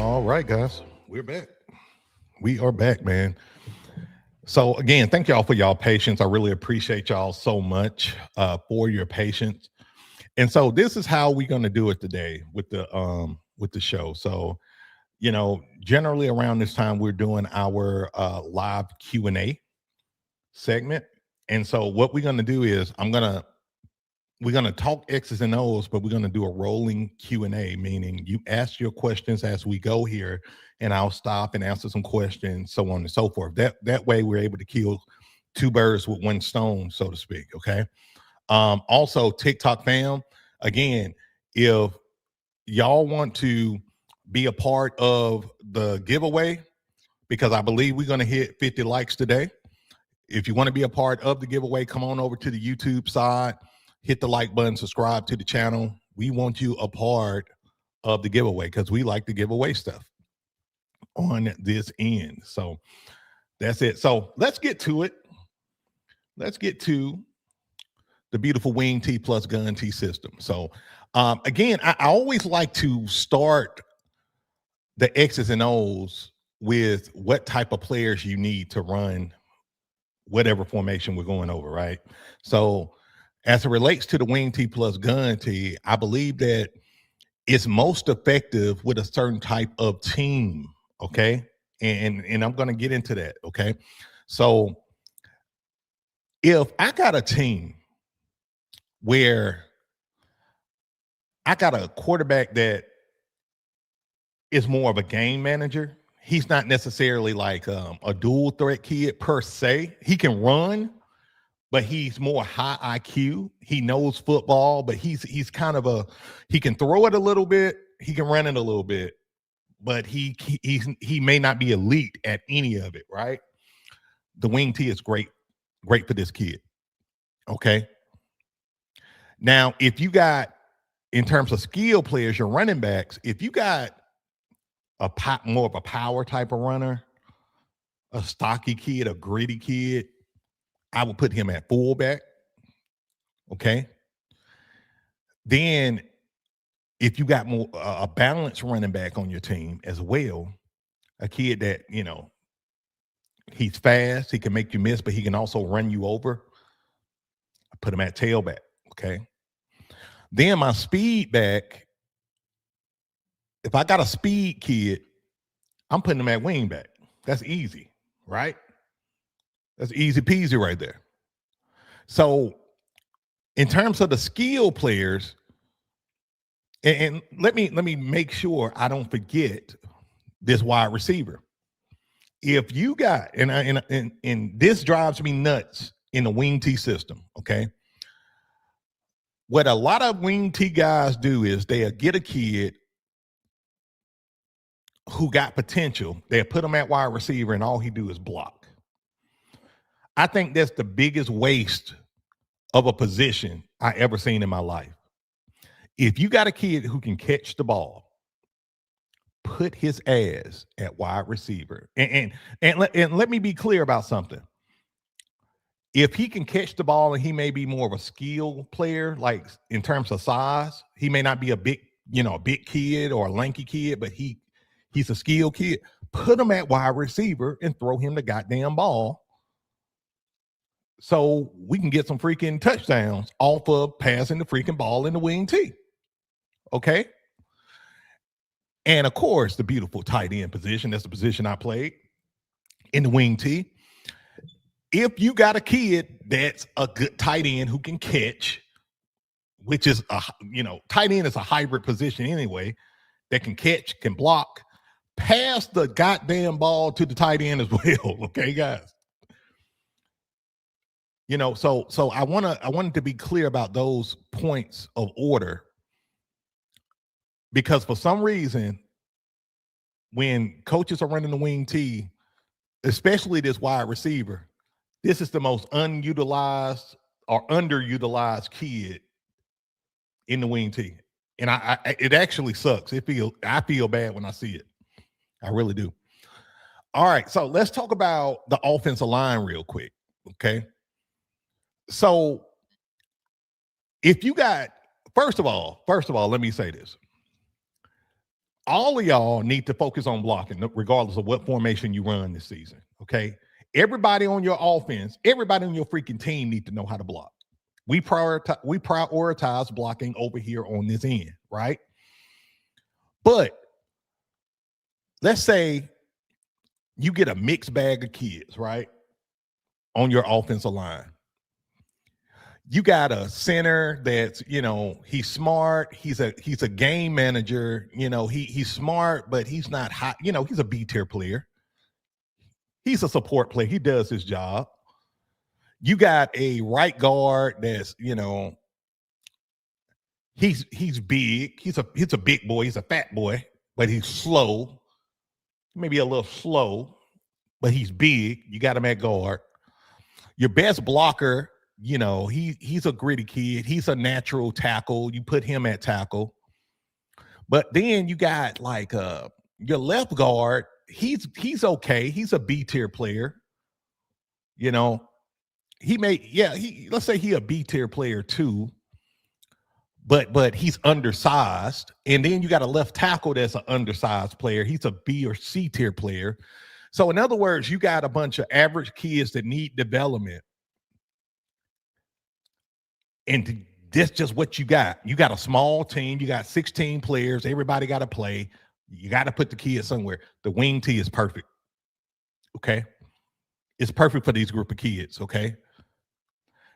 All right, guys, we're back. We are back, man. So again, thank y'all for y'all patience. I really appreciate y'all so much for your patience. And so this is how we're going to do it today with the show. So generally around this time we're doing our live Q&A segment. And so what we're going to do is we're going to talk X's and O's, but we're going to do a rolling Q&A, meaning you ask your questions as we go here, and I'll stop and answer some questions, so on and so forth. That way we're able to kill two birds with one stone, so to speak, okay? Also, TikTok fam, again, if y'all want to be a part of the giveaway, because I believe we're going to hit 50 likes today. If you want to be a part of the giveaway, come on over to the YouTube side, hit the like button, subscribe to the channel. We want you a part of the giveaway because we like to give away stuff on this end. So that's it. So let's get to it. Let's get to the beautiful Wing T plus Gun T system. So again, I always like to start the X's and O's with what type of players you need to run whatever formation we're going over, right? So as it relates to the Wing T plus Gun T, I believe that it's most effective with a certain type of team, okay? And I'm going to get into that, okay? So if I got a team where I got a quarterback that is more of a game manager, he's not necessarily like a dual threat kid per se. He can run, but he's more high IQ. He knows football, but he's kind of he can throw it a little bit, he can run it a little bit, but he may not be elite at any of it, right? The Wing T is great for this kid. Okay. Now, if you got, in terms of skill players, your running backs, if you got more of a power type of runner, a stocky kid, a gritty kid, I would put him at fullback. Okay. Then if you got more a balanced running back on your team as well, a kid that, he's fast, he can make you miss, but he can also run you over, I put him at tailback. Okay. Then my speed back, if I got a speed kid, I'm putting him at wingback. That's easy, right? That's easy peasy right there. So in terms of the skill players, and let me make sure I don't forget this wide receiver. If you got, and this drives me nuts in the Wing T system, okay? What a lot of Wing T guys do is they'll get a kid who got potential, they'll put him at wide receiver, and all he do is block. I think that's the biggest waste of a position I ever seen in my life. If you got a kid who can catch the ball, put his ass at wide receiver. And let me be clear about something. If he can catch the ball and he may be more of a skill player, like in terms of size, he may not be a big kid or a lanky kid, but he's a skill kid. Put him at wide receiver and throw him the goddamn ball so we can get some freaking touchdowns off of passing the freaking ball in the Wing T. Okay? And of course, the beautiful tight end position. That's the position I played in the Wing T. If you got a kid that's a good tight end who can catch, which is tight end is a hybrid position anyway, that can catch, can block, pass the goddamn ball to the tight end as well. Okay, guys. So I wanted to be clear about those points of order, because for some reason, when coaches are running the Wing T, especially this wide receiver, this is the most unutilized or underutilized kid in the Wing T. And it actually sucks. I feel bad when I see it. I really do. All right, so let's talk about the offensive line real quick, okay? So if you got, first of all, let me say this. all of y'all need to focus on blocking, regardless of what formation you run this season. Okay. Everybody on your offense, everybody on your freaking team need to know how to block. We prioritize blocking over here on this end, right? But let's say you get a mixed bag of kids, right? On your offensive line. You got a center that's, he's smart. He's a game manager. He's smart, but he's not hot. He's a B-tier player. He's a support player. He does his job. You got a right guard that's, he's big. He's a big boy. He's a fat boy, but he's slow. Maybe a little slow, but he's big. You got him at guard. Your best blocker, he's a gritty kid. He's a natural tackle. You put him at tackle. But then you got like your left guard. He's okay. He's a B-tier player. Let's say he a B-tier player too. But he's undersized. And then you got a left tackle that's an undersized player. He's a B or C tier player. So in other words, you got a bunch of average kids that need development. And that's just what you got. You got a small team. You got 16 players. Everybody got to play. You got to put the kids somewhere. The wing tee is perfect. Okay? It's perfect for these group of kids, okay?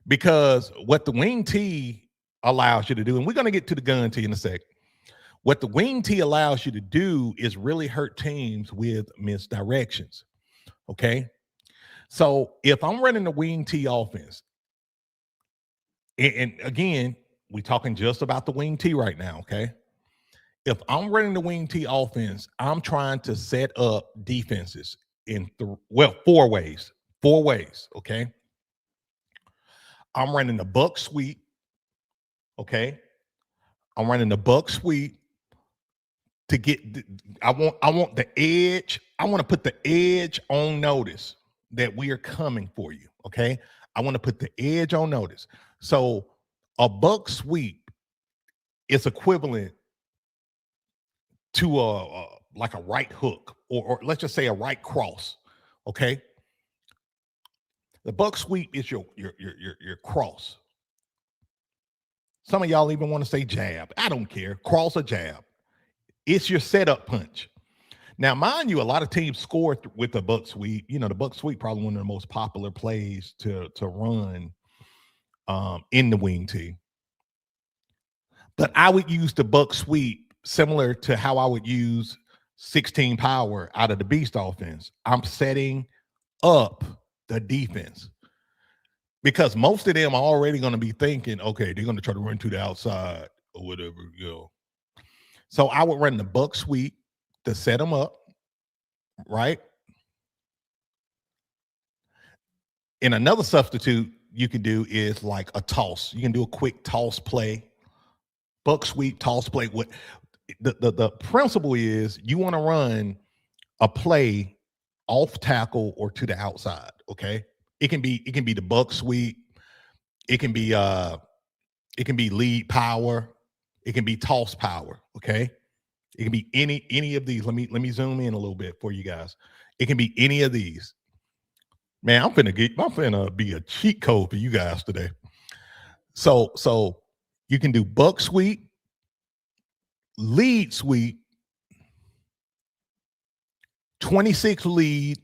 Because what the wing tee allows you to do, and we're going to get to the gun tee in a sec. What the wing tee allows you to do is really hurt teams with misdirections, okay? So if I'm running the wing tee offense, and again, we're talking just about the wing tee right now, okay? If I'm running the wing tee offense, I'm trying to set up defenses in four ways, okay? I'm running the buck sweep, okay? I'm running the buck sweep to get. I want the edge. I want to put the edge on notice that we are coming for you, okay? I want to put the edge on notice. So a buck sweep is equivalent to like a right hook, or let's just say a right cross, okay? The buck sweep is your cross. Some of y'all even want to say jab. I don't care. Cross or jab. It's your setup punch. Now, mind you, a lot of teams score with the buck sweep. The buck sweep probably one of the most popular plays to run in the wing tee. But I would use the buck sweep similar to how I would use 16 power out of the beast offense. I'm setting up the defense. Because most of them are already going to be thinking, okay, they're going to try to run to the outside or whatever, So I would run the buck sweep to set them up, right? And another substitute you can do is like a toss. You can do a quick toss play, buck sweep, toss play. What the principle is, you want to run a play off tackle or to the outside, okay? It can be the buck sweep. It can be lead power. It can be toss power. Okay. It can be any of these. Let me zoom in a little bit for you guys. It can be any of these. Man, I'm finna be a cheat code for you guys today. So you can do buck sweep, lead sweep, 26 lead,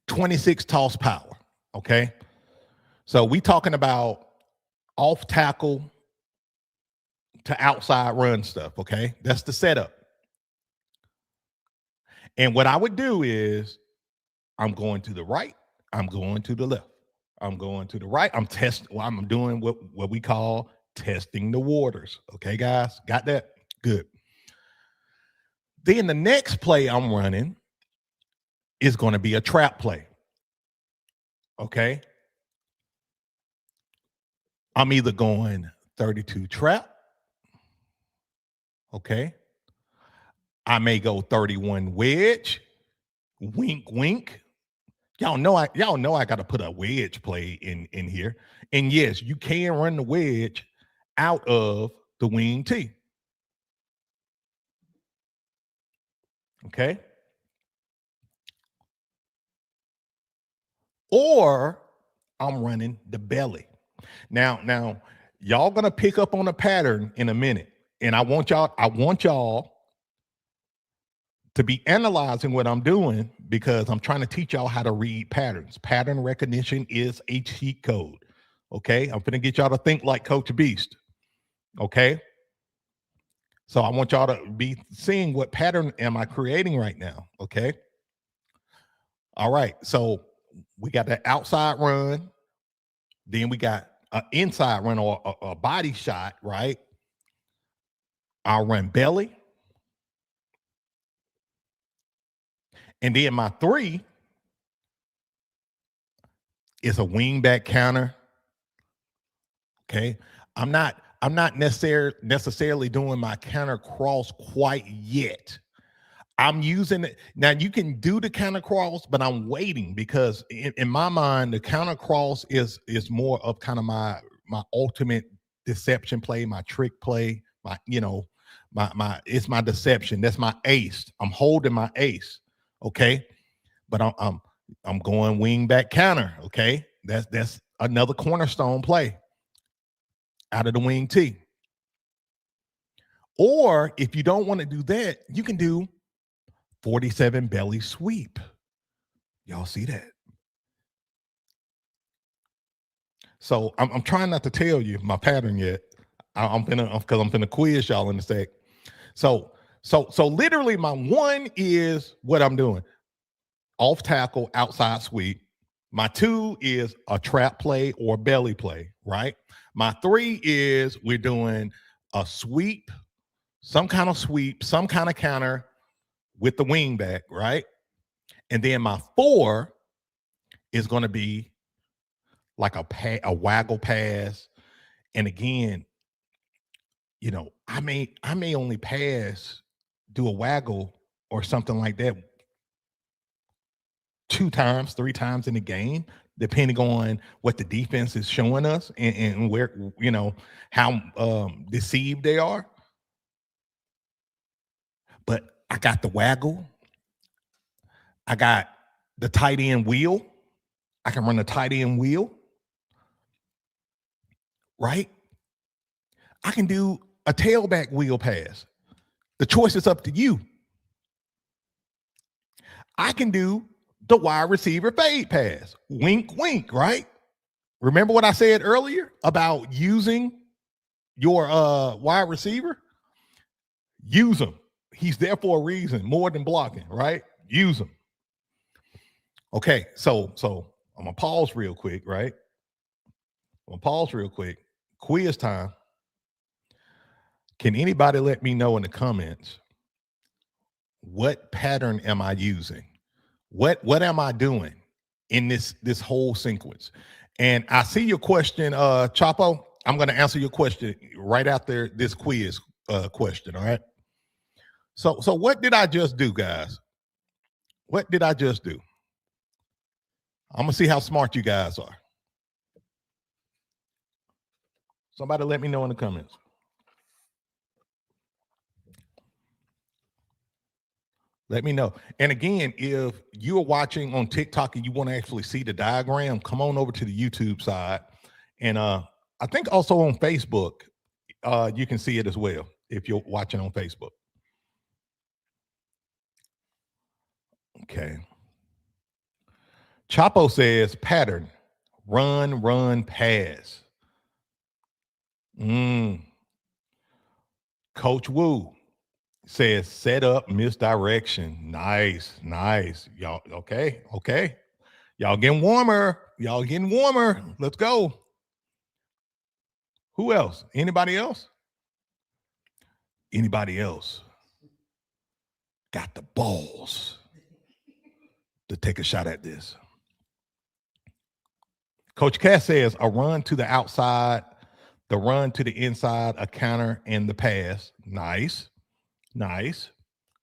26 toss power, okay? So we talking about off tackle to outside run stuff, okay? That's the setup. And what I would do is I'm going to the right, I'm going to the left. I'm going to the right, I'm doing what we call testing the waters, okay, guys? Got that? Good. Then the next play I'm running is going to be a trap play. Okay. I'm either going 32 trap. Okay. I may go 31 wedge. Wink, wink. Y'all know I got to put a wedge play in here. And yes, you can run the wedge out of the wing tee. Okay. Or I'm running the belly. Now, y'all gonna pick up on a pattern in a minute. And I want y'all to be analyzing what I'm doing because I'm trying to teach y'all how to read patterns. Pattern recognition is a cheat code. Okay. I'm gonna get y'all to think like Coach Beast. Okay. So I want y'all to be seeing what pattern am I creating right now. Okay. All right. So we got the outside run, then we got an inside run or a body shot, right? I'll run belly. And then my 3 is a wing back counter. Okay. I'm not necessarily doing my counter cross quite yet. I'm using it now. You can do the counter cross, but I'm waiting because in my mind, the counter cross is more of kind of my ultimate deception play, my trick play, my it's my deception. That's my ace. I'm holding my ace. Okay. But I'm going wing back counter. Okay. That's another cornerstone play out of the wing T. Or if you don't want to do that, you can do 47 belly sweep. Y'all see that? So I'm trying not to tell you my pattern yet. I'm gonna quiz y'all in a sec. So literally my 1 is what I'm doing. Off tackle, outside sweep. My 2 is a trap play or belly play, right? My 3 is we're doing a sweep, some kind of sweep, some kind of counter with the wing back, right? And then my 4 is going to be like a waggle pass. And again, I may only do a waggle or something like that 2 times, 3 times in the game, depending on what the defense is showing us and where, how deceived they are. But I got the waggle. I got the tight end wheel. I can run the tight end wheel, right? I can do a tailback wheel pass. The choice is up to you. I can do the wide receiver fade pass. Wink, wink, right? Remember what I said earlier about using your wide receiver? Use him. He's there for a reason, more than blocking, right? Use him. Okay, so I'm gonna pause real quick, right? Quiz time. Can anybody let me know in the comments what pattern am I using? What am I doing in this whole sequence? And I see your question, Chapo. I'm going to answer your question right after this quiz question. All right. So what did I just do, guys? What did I just do? I'm gonna see how smart you guys are. Somebody let me know in the comments. Let me know. And again, if you're watching on TikTok and you want to actually see the diagram, come on over to the YouTube side. And I think also on Facebook, you can see it as well if you're watching on Facebook. Okay. Chapo says pattern, run, pass. Coach Wu says set up, misdirection. Nice. Y'all, okay. Y'all getting warmer. Let's go. Who else? Anybody else? Got the balls to take a shot at this? Coach Cass says a run to the outside, the run to the inside, a counter, and the pass. Nice.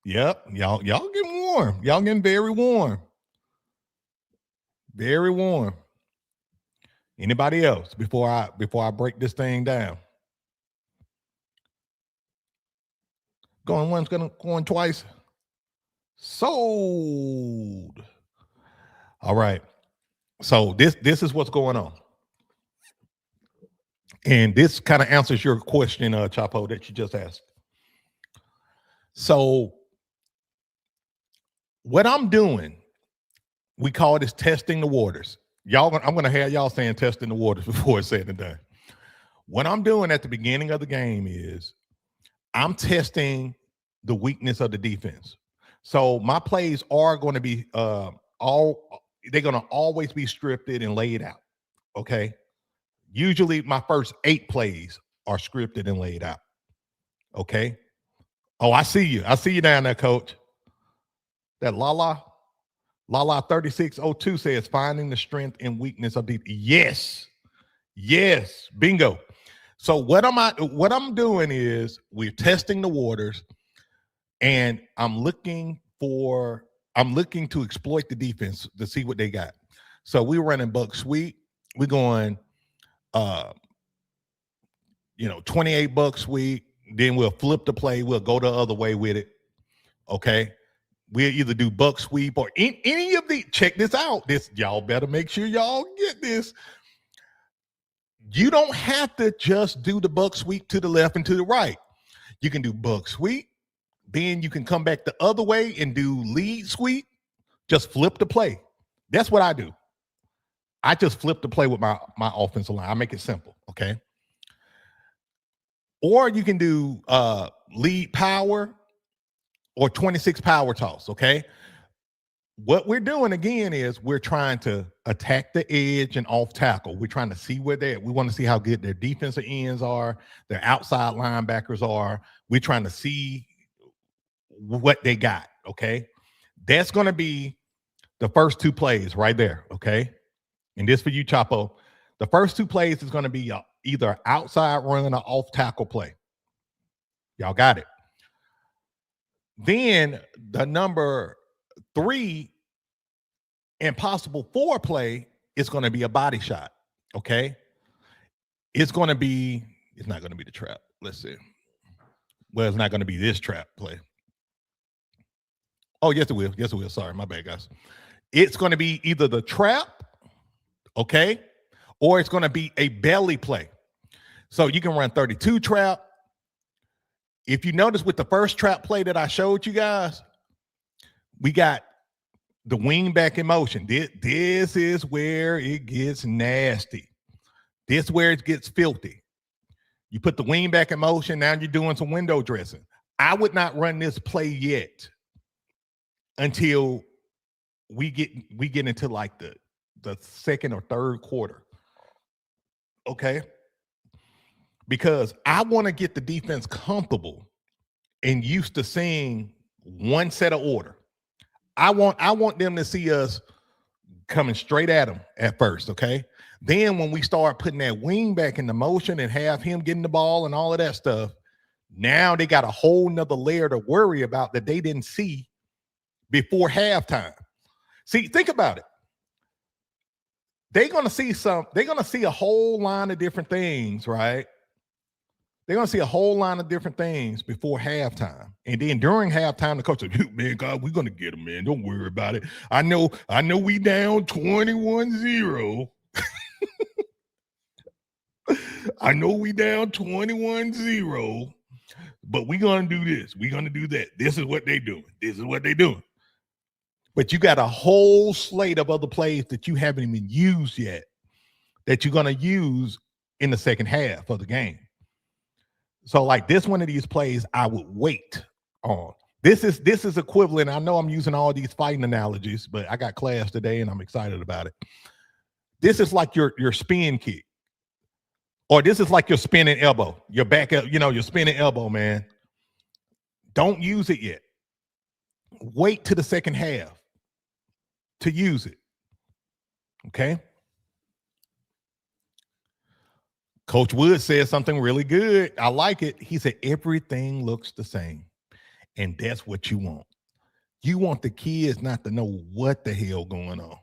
Yep. Y'all getting warm. Y'all getting very warm. Very warm. Anybody else before I break this thing down? Going once, going twice. Sold. All right. So this is what's going on. And this kind of answers your question, Chapo, that you just asked. So what I'm doing, we call this testing the waters. I'm gonna have y'all saying testing the waters before it's said and done. What I'm doing at the beginning of the game is I'm testing the weakness of the defense. So my plays are going to be they're going to always be scripted and laid out. Okay. Usually my first 8 plays are scripted and laid out. Okay. Oh, I see you. I see you down there, coach. That Lala 3602 says finding the strength and weakness of the yes. Yes. Bingo. So what I'm doing is we're testing the waters, and I'm looking to exploit the defense to see what they got. So we're running buck sweep. We're going 28 buck sweep. Then we'll flip the play. We'll go the other way with it. Okay. We'll either do buck sweep or any of the, check this out. This, y'all better make sure y'all get this. You don't have to just do the buck sweep to the left and to the right. You can do buck sweep. Then you can come back the other way and do lead sweep. Just flip the play. That's what I do. I just flip the play with my offensive line. I make it simple, okay? Or you can do lead power or 26 power toss, okay? What we're doing again is we're trying to attack the edge and off tackle. We're trying to see where they're at. We want to see how good their defensive ends are, their outside linebackers are. We're trying to see what they got, okay? That's going to be the first 2 plays right there, okay? And this for you, Chapo. The first 2 plays is going to be either outside run or off tackle play. Y'all got it. Then the number 3 and possible 4 play is going to be a body shot, okay? It's not going to be the trap. Let's see. Well, it's not going to be this trap play. Oh, yes, it will. Yes, it will. Sorry, my bad, guys. It's going to be either the trap, okay, or it's going to be a belly play. So you can run 32 trap. If you notice with the first trap play that I showed you guys, we got the wing back in motion. This is where it gets nasty. This is where it gets filthy. You put the wing back in motion. Now you're doing some window dressing. I would not run this play yet until we get into like the second or third quarter. Okay? Because I want to get the defense comfortable and used to seeing one set of order. I want them to see us coming straight at them at first, okay? Then when we start putting that wing back into motion and have him getting the ball and all of that stuff, now they got a whole nother layer to worry about that they didn't see before halftime. See, think about it. They're going to see a whole line of different things, right? They're going to see a whole line of different things before halftime. And then during halftime, the coach said, man, God, we're going to get them, man. Don't worry about it. I know we down 21-0. I know we down 21-0, but we're going to do this. We're going to do that. This is what they're doing. This is what they're doing. But you got a whole slate of other plays that you haven't even used yet that you're going to use in the second half of the game. So like this one of these plays, I would wait on. This is equivalent. I know I'm using all these fighting analogies, but I got class today and I'm excited about it. This is like your spin kick. Or this is like your spinning elbow. Your back, your spinning elbow, man. Don't use it yet. Wait to the second half to use it. Okay? Coach Wood said something really good. I like it. He said, everything looks the same. And that's what you want. You want the kids not to know what the hell going on.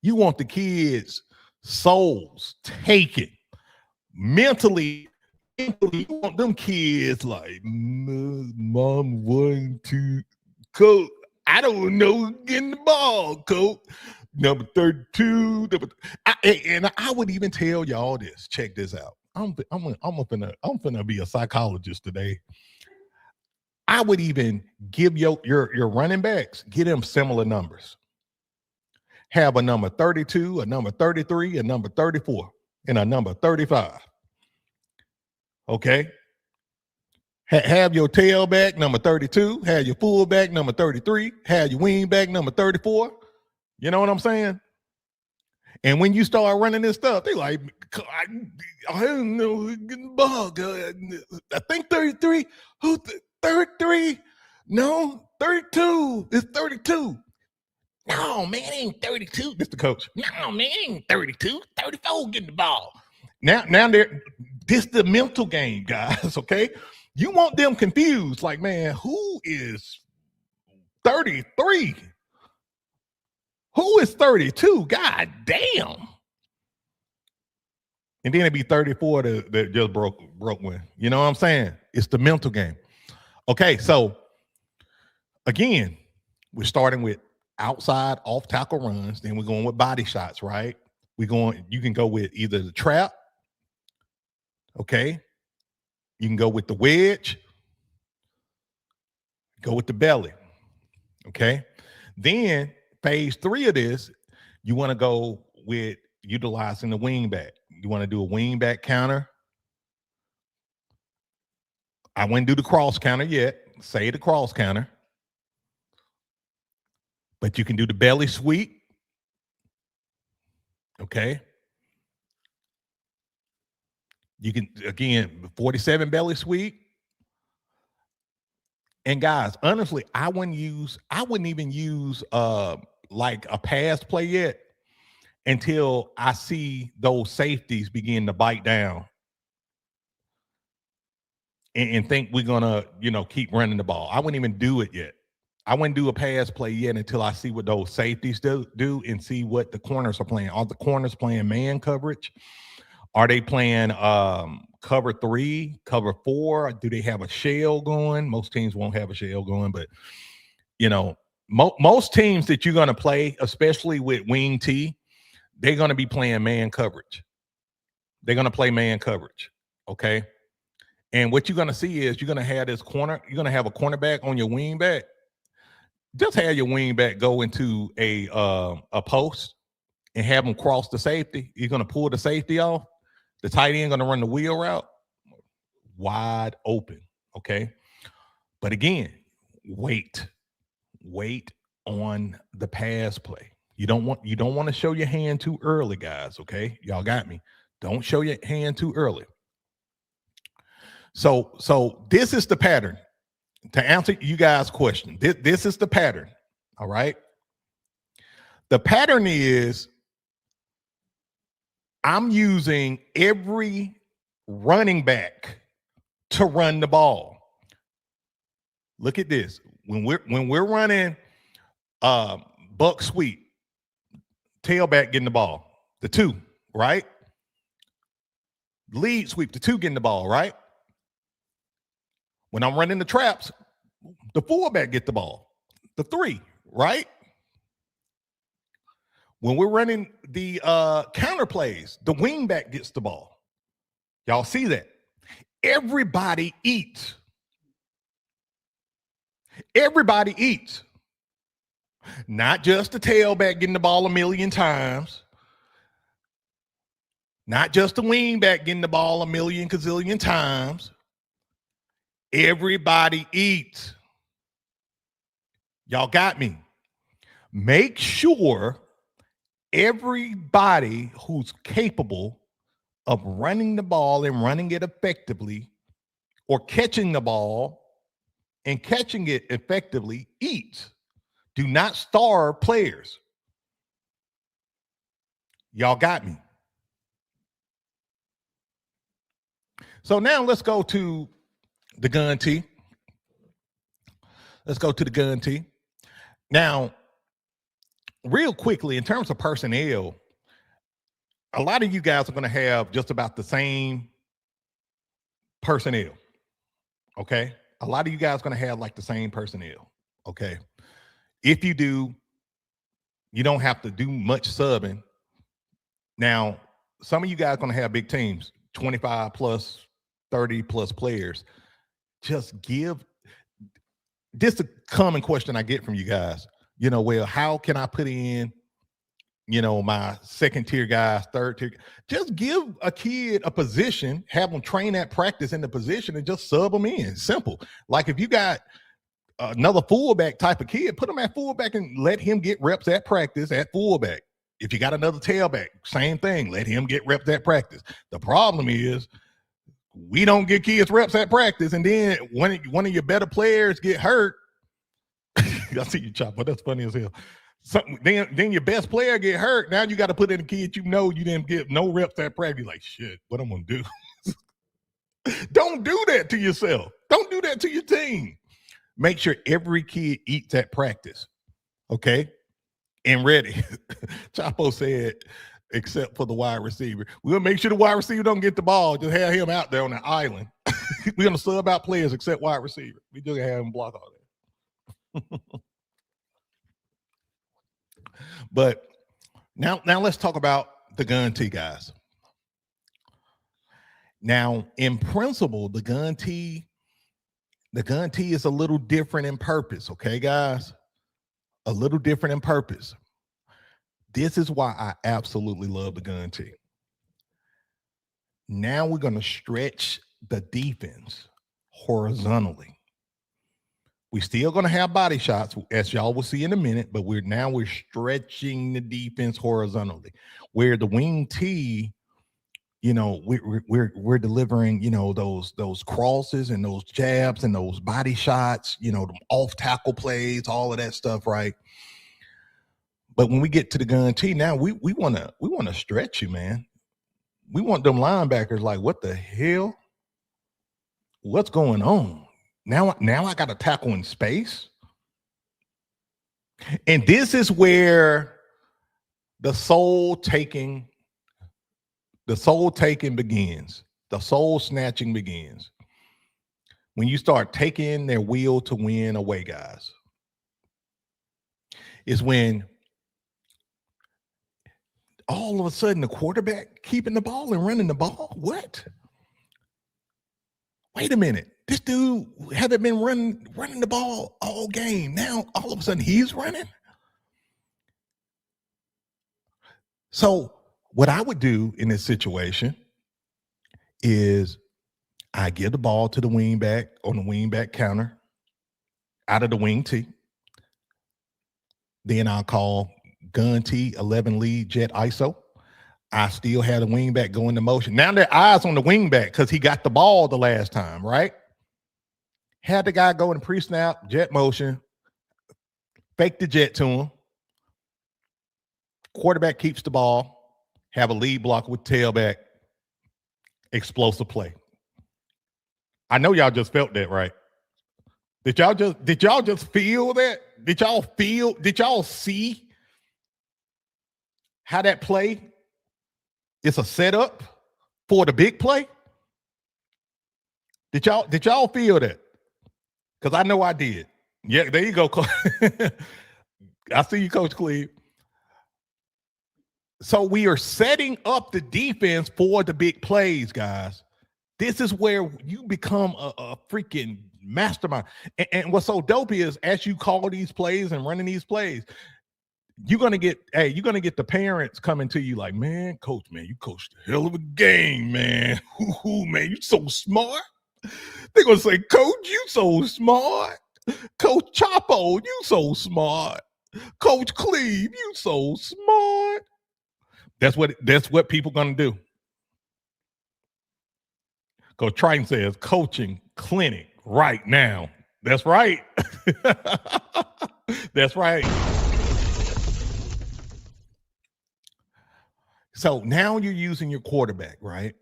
You want the kids' souls taken. Mentally, you want them kids like, Mom, 1, 2, coach. I don't know who's getting the ball, coach. Number 32. And I would even tell y'all this. Check this out. I'm finna be a psychologist today. I would even give your running backs, get them similar numbers. Have a number 32, a number 33, a number 34, and a number 35. Okay. Have your tailback number 32, have your fullback number 33, have your wingback number 34. You know what I'm saying? And when you start running this stuff, they like, I don't know who's getting the ball. I think 33. Who's 33? No, 32. It's 32. No, man, it ain't 32. This the coach. No, man, it ain't 32. 34 getting the ball. Now this the mental game, guys, okay? You want them confused, like, man, who is 33? Who is 32? God damn. And then it'd be 34 that just broke one. You know what I'm saying? It's the mental game. Okay, so again, we're starting with outside off tackle runs, then we're going with body shots, right? You can go with either the trap, okay? You can go with the wedge, go with the belly, okay? Then phase 3 of this, you want to go with utilizing the wingback. You want to do a wingback counter. I wouldn't do the cross counter yet. Say the cross counter. But you can do the belly sweep. Okay. You can, again, 47 belly sweep. And guys, honestly, I wouldn't even use like a pass play yet until I see those safeties begin to bite down and think we're gonna, keep running the ball. I wouldn't even do it yet. I wouldn't do a pass play yet until I see what those safeties do and see what the corners are playing. Are the corners playing man coverage? Are they playing cover 3, cover 4? Do they have a shell going? Most teams won't have a shell going, but most teams that you're going to play, especially with wing T, they're going to be playing man coverage. They're going to play man coverage. Okay. And what you're going to see is you're going to have this corner. You're going to have a cornerback on your wing back. Just have your wing back go into a post and have them cross the safety. You're going to pull the safety off. The tight end going to run the wheel route wide open. Okay. But again, wait on the pass play. You don't want to show your hand too early, guys. Okay. Y'all got me. Don't show your hand too early. So this is the pattern. To answer you guys' question, this is the pattern. All right. The pattern is I'm using every running back to run the ball. Look at this. When we're running buck sweep, tailback getting the ball, the 2, right? Lead sweep, the 2 getting the ball, right? When I'm running the traps, the fullback get the ball, the 3, right? When we're running the counter plays, the wingback gets the ball. Y'all see that? Everybody eats. Everybody eats. Not just the tailback getting the ball a million times. Not just the wingback getting the ball a million gazillion times. Everybody eats. Y'all got me. Make sure everybody who's capable of running the ball and running it effectively, or catching the ball and catching it effectively, eats. Do not starve players. Y'all got me. So now let's go to the gun T. Let's go to the gun T. Now, real quickly, in terms of personnel, a lot of you guys are going to have just about the same personnel. Okay. A lot of you guys are going to have like the same personnel. Okay. If you do, you don't have to do much subbing. Now, some of you guys are going to have big teams, 25 plus, 30 plus players. Just give. This is a common question I get from you guys. Well, how can I put in, my second tier guys, third tier? Just give a kid a position, have them train at practice in the position, and just sub them in. Simple. Like if you got another fullback type of kid, put him at fullback and let him get reps at practice at fullback. If you got another tailback, same thing. Let him get reps at practice. The problem is we don't get kids reps at practice, and then one of your better players get hurt. I see you, Chopper. That's funny as hell. Then your best player get hurt. Now you got to put in a kid you didn't get no reps at practice. Like, shit, what I'm going to do? Don't do that to yourself. Don't do that to your team. Make sure every kid eats at practice, okay? And ready. Chapo said, except for the wide receiver. We'll make sure the wide receiver don't get the ball. Just have him out there on the island. We're going to sub out players except wide receiver. We just have him block all that. But now let's talk about the gun tee, guys. Now, in principle, the gun tee is a little different in purpose, okay, guys? A little different in purpose. This is why I absolutely love the gun tee. Now we're going to stretch the defense horizontally. We're still going to have body shots, as y'all will see in a minute, but we're stretching the defense horizontally. Where the wing tee, we're delivering, those crosses and those jabs and those body shots, the off tackle plays, all of that stuff, right? But when we get to the gun tee, now we want to stretch you, man. We want them linebackers like, what the hell? What's going on? Now I got to tackle in space. And this is where the soul taking begins. The soul snatching begins. When you start taking their will to win away, guys, is when all of a sudden the quarterback keeping the ball and running the ball. What? Wait a minute. This dude haven't been running the ball all game. Now all of a sudden he's running. So what I would do in this situation is I give the ball to the wingback on the wingback counter out of the wing tee. Then I'll call gun tee 11 lead jet ISO. I still have the wingback go into motion. Now their eyes on the wingback because he got the ball the last time, right? Had the guy go in pre-snap, jet motion, fake the jet to him. Quarterback keeps the ball, have a lead block with tailback, explosive play. I know y'all just felt that, right? Did y'all just feel that? Did y'all see how that play is a setup for the big play? Did y'all feel that? Because I know I did. Yeah, there you go. I see you, Coach Cleve. So we are setting up the defense for the big plays, guys. This is where you become a freaking mastermind. And what's so dope is as you call these plays and running these plays, you're gonna get the parents coming to you like, man, coach, man, you coached a hell of a game, man. Man, you so smart. They're gonna say, Coach, you so smart. Coach Chapo, you so smart. Coach Cleve, you so smart. That's what people gonna do. Coach Triton says coaching clinic right now. That's right. That's right. So now you're using your quarterback, right?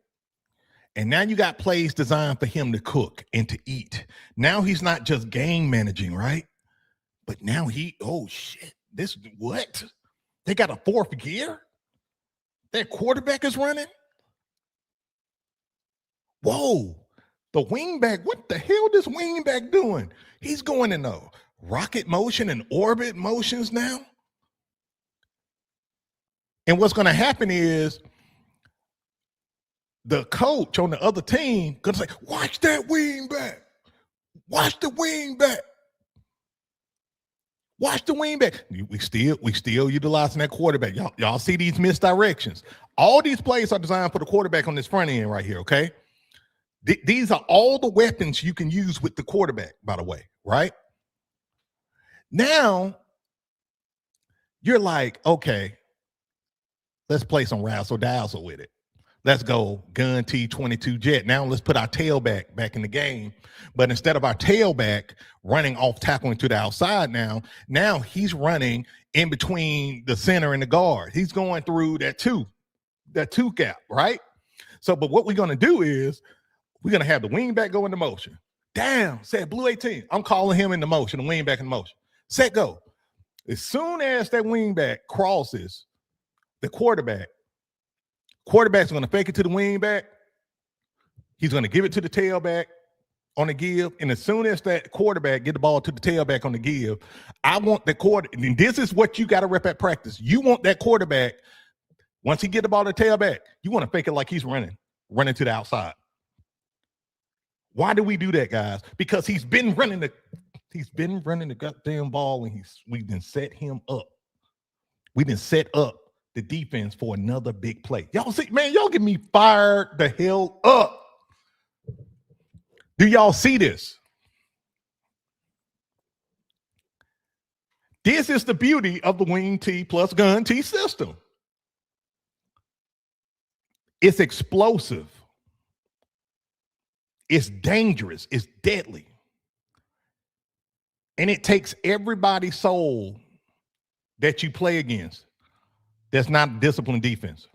And now you got plays designed for him to cook and to eat. Now he's not just game managing, right? But now oh shit, what? They got a fourth gear? Their quarterback is running? Whoa, the wingback, what the hell this wingback doing? He's going in the rocket motion and orbit motions now. And what's going to happen is the coach on the other team going to say, watch that wing back. Watch the wing back. Watch the wing back. We still utilizing that quarterback. Y'all see these misdirections. All these plays are designed for the quarterback on this front end right here, okay? These are all the weapons you can use with the quarterback, by the way, right? Now, you're like, okay, let's play some razzle-dazzle with it. Let's go gun T-22 jet. Now let's put our tailback back in the game. But instead of our tailback running off tackling to the outside now he's running in between the center and the guard. He's going through that two gap, right? So, but what we're going to do is we're going to have the wing back go into motion. Damn, said blue 18. I'm calling him into motion, the wing back in motion. Set, go. As soon as that wing back crosses the quarterback's going to fake it to the wing back. He's going to give it to the tailback on the give. And as soon as that quarterback get the ball to the tailback on the give, I want the and this is what you got to rep at practice. You want that quarterback, once he get the ball to the tailback, you want to fake it like he's running to the outside. Why do we do that, guys? Because he's been running the goddamn ball, and we've been set him up. We've been set up the defense for another big play. Y'all see, man, y'all get me fired the hell up. Do y'all see this? This is the beauty of the wing T plus gun T system. It's explosive. It's dangerous. It's deadly. And it takes everybody's soul that you play against that's not disciplined defense.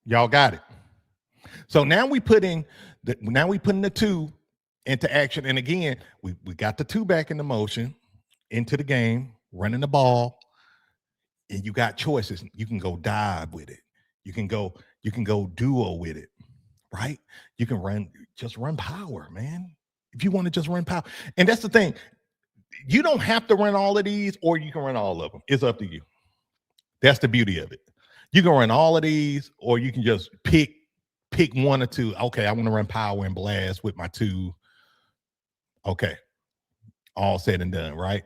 Y'all got it. So now we putting the two into action. And again, we got the two back into motion, into the game, running the ball. And you got choices. You can go dive with it. You can go duo with it, right? You can just run power, man. If you want to just run power. And that's the thing. You don't have to run all of these, or you can run all of them. It's up to you. That's the beauty of it. You can run all of these, or you can just pick one or two. Okay, I want to run power and blast with my two. Okay. All said and done, right?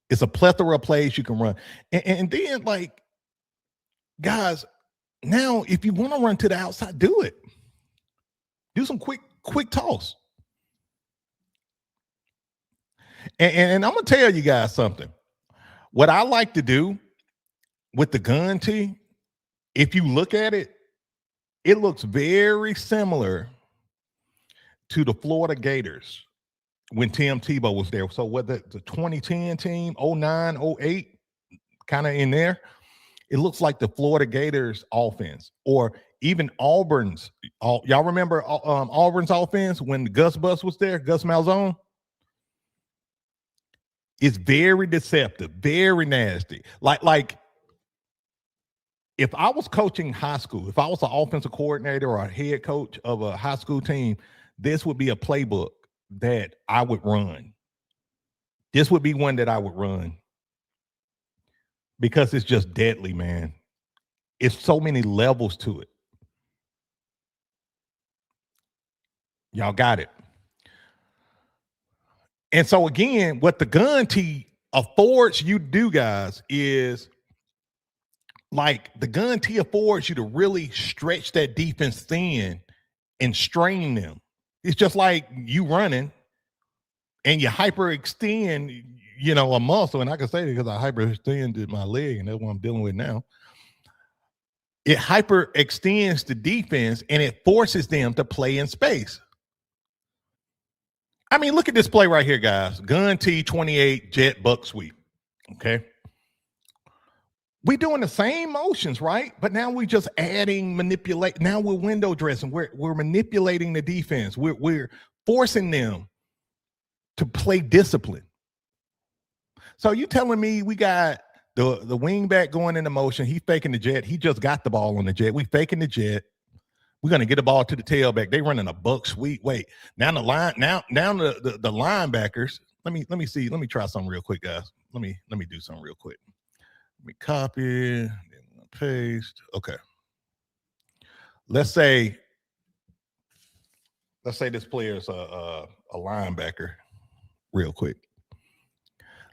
It's a plethora of plays you can run. And then, like, guys, now if you want to run to the outside, do it. Do some quick toss. And I'm going to tell you guys something. What I like to do with the gun T, if you look at it, it looks very similar to the Florida Gators when Tim Tebow was there. So whether the 2010 team, 09, 08, kind of in there, it looks like the Florida Gators offense, or even Auburn's. Y'all remember Auburn's offense when Gus Bus was there, Gus Malzahn? It's very deceptive, very nasty. Like if I was coaching high school, if I was an offensive coordinator or a head coach of a high school team, this would be a playbook that I would run. This would be one that I would run because it's just deadly, man. It's so many levels to it. Y'all got it. And so again, what the gun T affords you to do, guys, is like the gun T affords you to really stretch that defense thin and strain them. It's just like you running and you hyperextend, a muscle. And I can say it because I hyperextended my leg, and that's what I'm dealing with now. It hyperextends the defense and it forces them to play in space. I mean, look at this play right here, guys. Gun T 28 jet buck sweep. Okay. We're doing the same motions, right? But now we're just adding manipulate. Now we're window dressing. We're manipulating the defense. We're forcing them to play discipline. So you telling me we got the wing back going into motion. He's faking the jet. He just got the ball on the jet. We faking the jet. We're gonna get the ball to the tailback. They running a buck sweep. Wait, now the line, now the linebackers. Let me see. Let me try something real quick, guys. Let me do something real quick. Let me copy, then paste. Okay. Let's say this player is a linebacker. Real quick.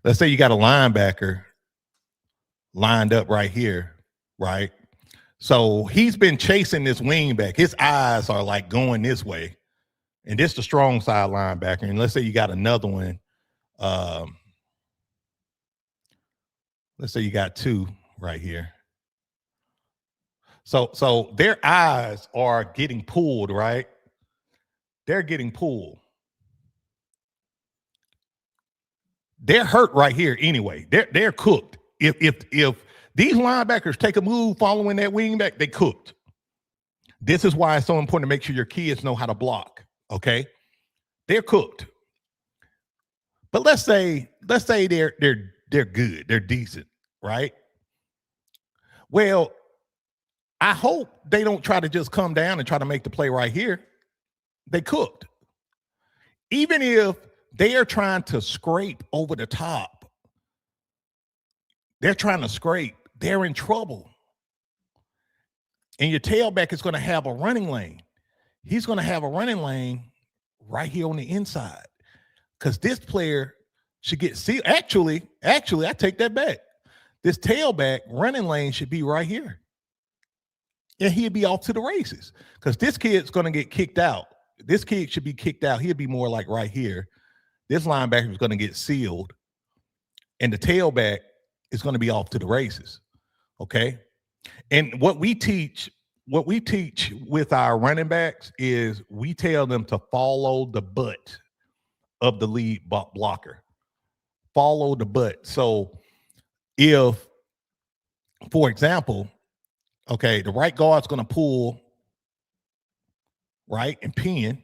Let's say you got a linebacker lined up right here, right? So he's been chasing this wing back. His eyes are like going this way. And this is the strong side linebacker. And let's say you got another one. Let's say you got two right here. So their eyes are getting pulled, right? They're getting pulled. They're hurt right here anyway. They're cooked. If these linebackers take a move following that wingback, they cooked. This is why it's so important to make sure your kids know how to block. Okay, they're cooked. But let's say they're good, they're decent, right? Well, I hope they don't try to just come down and try to make the play right here. They cooked. Even if they are trying to scrape over the top, they're trying to scrape, they're in trouble. And your tailback is going to have a running lane. He's going to have a running lane right here on the inside because this player should get sealed. Actually, I take that back. This tailback running lane should be right here. And he'd be off to the races because this kid's going to get kicked out. This kid should be kicked out. He'd be more like right here. This linebacker is going to get sealed, and the tailback is going to be off to the races. Okay. And what we teach with our running backs is we tell them to follow the butt of the lead blocker. Follow the butt. So if, for example, okay, the right guard's going to pull, right, and pin.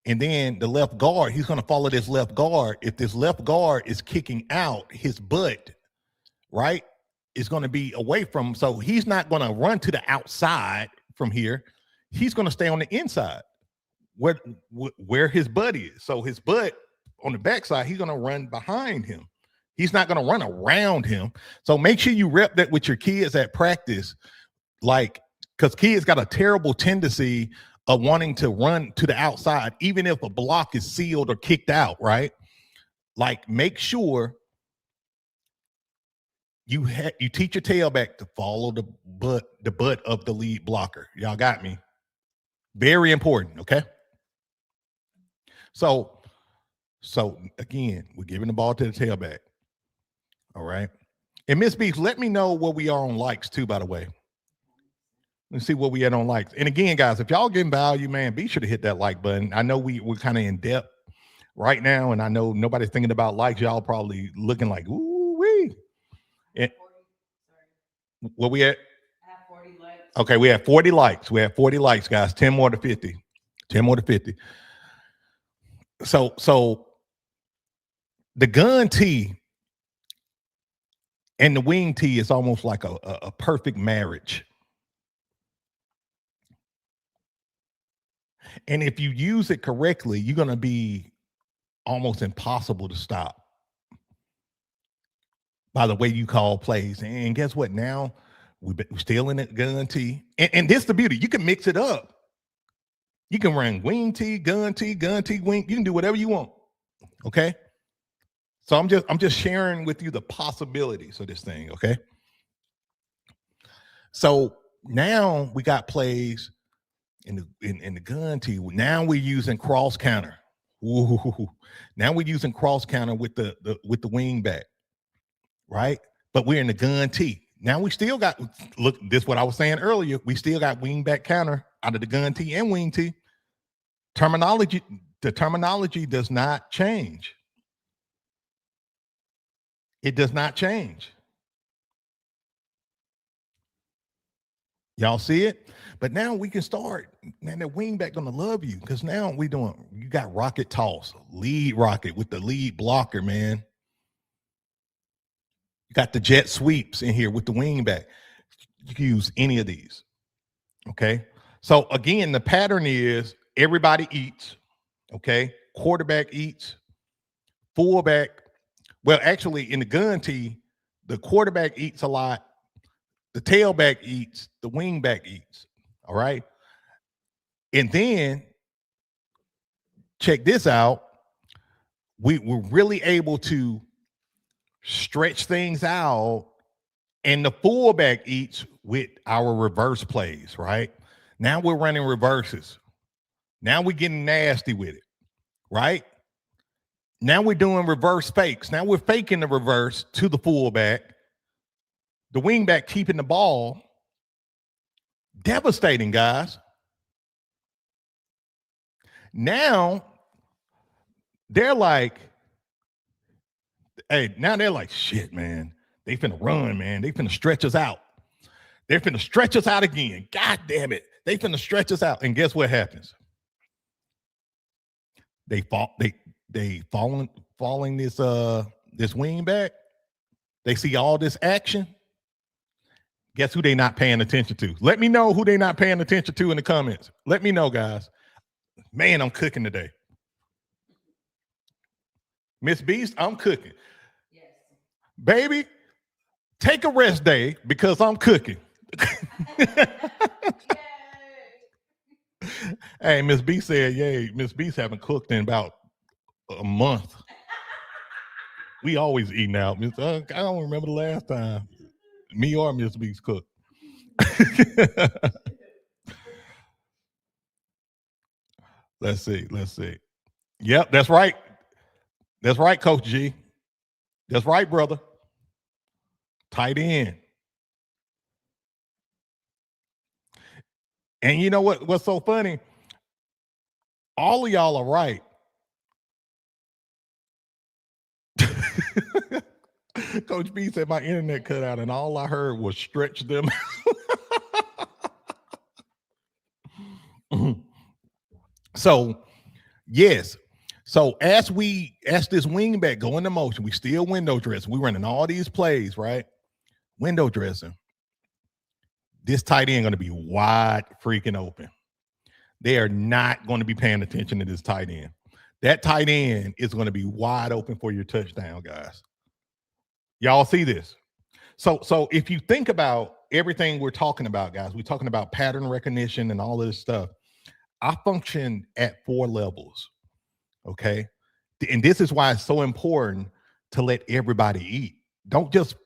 And then the left guard, he's going to follow this left guard. If this left guard is kicking out, his butt, right, is going to be away from him. So he's not going to run to the outside from here. He's going to stay on the inside where his butt is. So his butt on the backside, he's going to run behind him. He's not going to run around him. So make sure you rep that with your kids at practice, like, because kids got a terrible tendency of wanting to run to the outside, even if a block is sealed or kicked out, right? Like, make sure you teach your tailback to follow the butt of the lead blocker. Y'all got me? Very important, okay? So again, we're giving the ball to the tailback. All right. And Miss Beef, let me know where we are on likes too, by the way. Let's see what we had on likes. And again, guys, if y'all getting value, man, be sure to hit that like button. I know we're kind of in depth right now, and I know nobody's thinking about likes. Y'all probably looking like, ooh-wee. What we at? I have 40 likes. Okay, we have 40 likes. We have 40 likes, guys. 10 more to 50. 10 more to 50. So the gun tee and the wing tee is almost like a perfect marriage. And if you use it correctly, you're going to be almost impossible to stop by the way you call plays. And guess what? Now we're still in that gun tee. And this is the beauty. You can mix it up. You can run wing tee, gun tee, wing. You can do whatever you want. Okay. So I'm just sharing with you the possibilities of this thing. Okay. So now we got plays in the gun tee. Now we're using cross counter. Ooh. Now we're using cross counter with the wing back, right? But we're in the gun tee. Now we still got, look, this is what I was saying earlier. We still got wing back counter out of the gun tee and wing tee. The terminology does not change. It does not change. Y'all see it? But now we can start. Man, the wingback gonna love you because now you got rocket toss, lead rocket with the lead blocker, man. You got the jet sweeps in here with the wingback. You can use any of these. Okay. So again, the pattern is everybody eats. Okay. Quarterback eats, fullback. Well, actually, in the gun tee, the quarterback eats a lot, the tailback eats, the wingback eats. All right. And then check this out. We were really able to stretch things out, and the fullback eats with our reverse plays, right? Now we're running reverses. Now we're getting nasty with it, right? Now we're doing reverse fakes. Now we're faking the reverse to the fullback, the wingback keeping the ball. Devastating, guys. Now they're like, hey, now they're like, shit, man. They finna run, man. They finna stretch us out. They're finna stretch us out again. God damn it. They finna stretch us out. And guess what happens? They falling this wing back. They see all this action. Guess who they not paying attention to? Let me know who they not paying attention to in the comments. Let me know, guys. Man, I'm cooking today. Miss Beast, I'm cooking. Yes. Baby, take a rest day because I'm cooking. Hey, Miss B said, yay. Miss Beast haven't cooked in about a month. We always eating out. I don't remember the last time me or Miss Beast cooked. Let's see. Yep, that's right. That's right, Coach G. That's right, brother. Tight end. And you know what's so funny? All of y'all are right. Coach B said my internet cut out and all I heard was stretch them. So, yes. So as this wingback go into motion, we still window dressing. We running all these plays, right? Window dressing. This tight end going to be wide freaking open. They are not going to be paying attention to this tight end. That tight end is going to be wide open for your touchdown, guys. Y'all see this? So if you think about everything we're talking about, guys, we're talking about pattern recognition and all of this stuff. I function at 4 levels, okay? And this is why it's so important to let everybody eat. Don't just,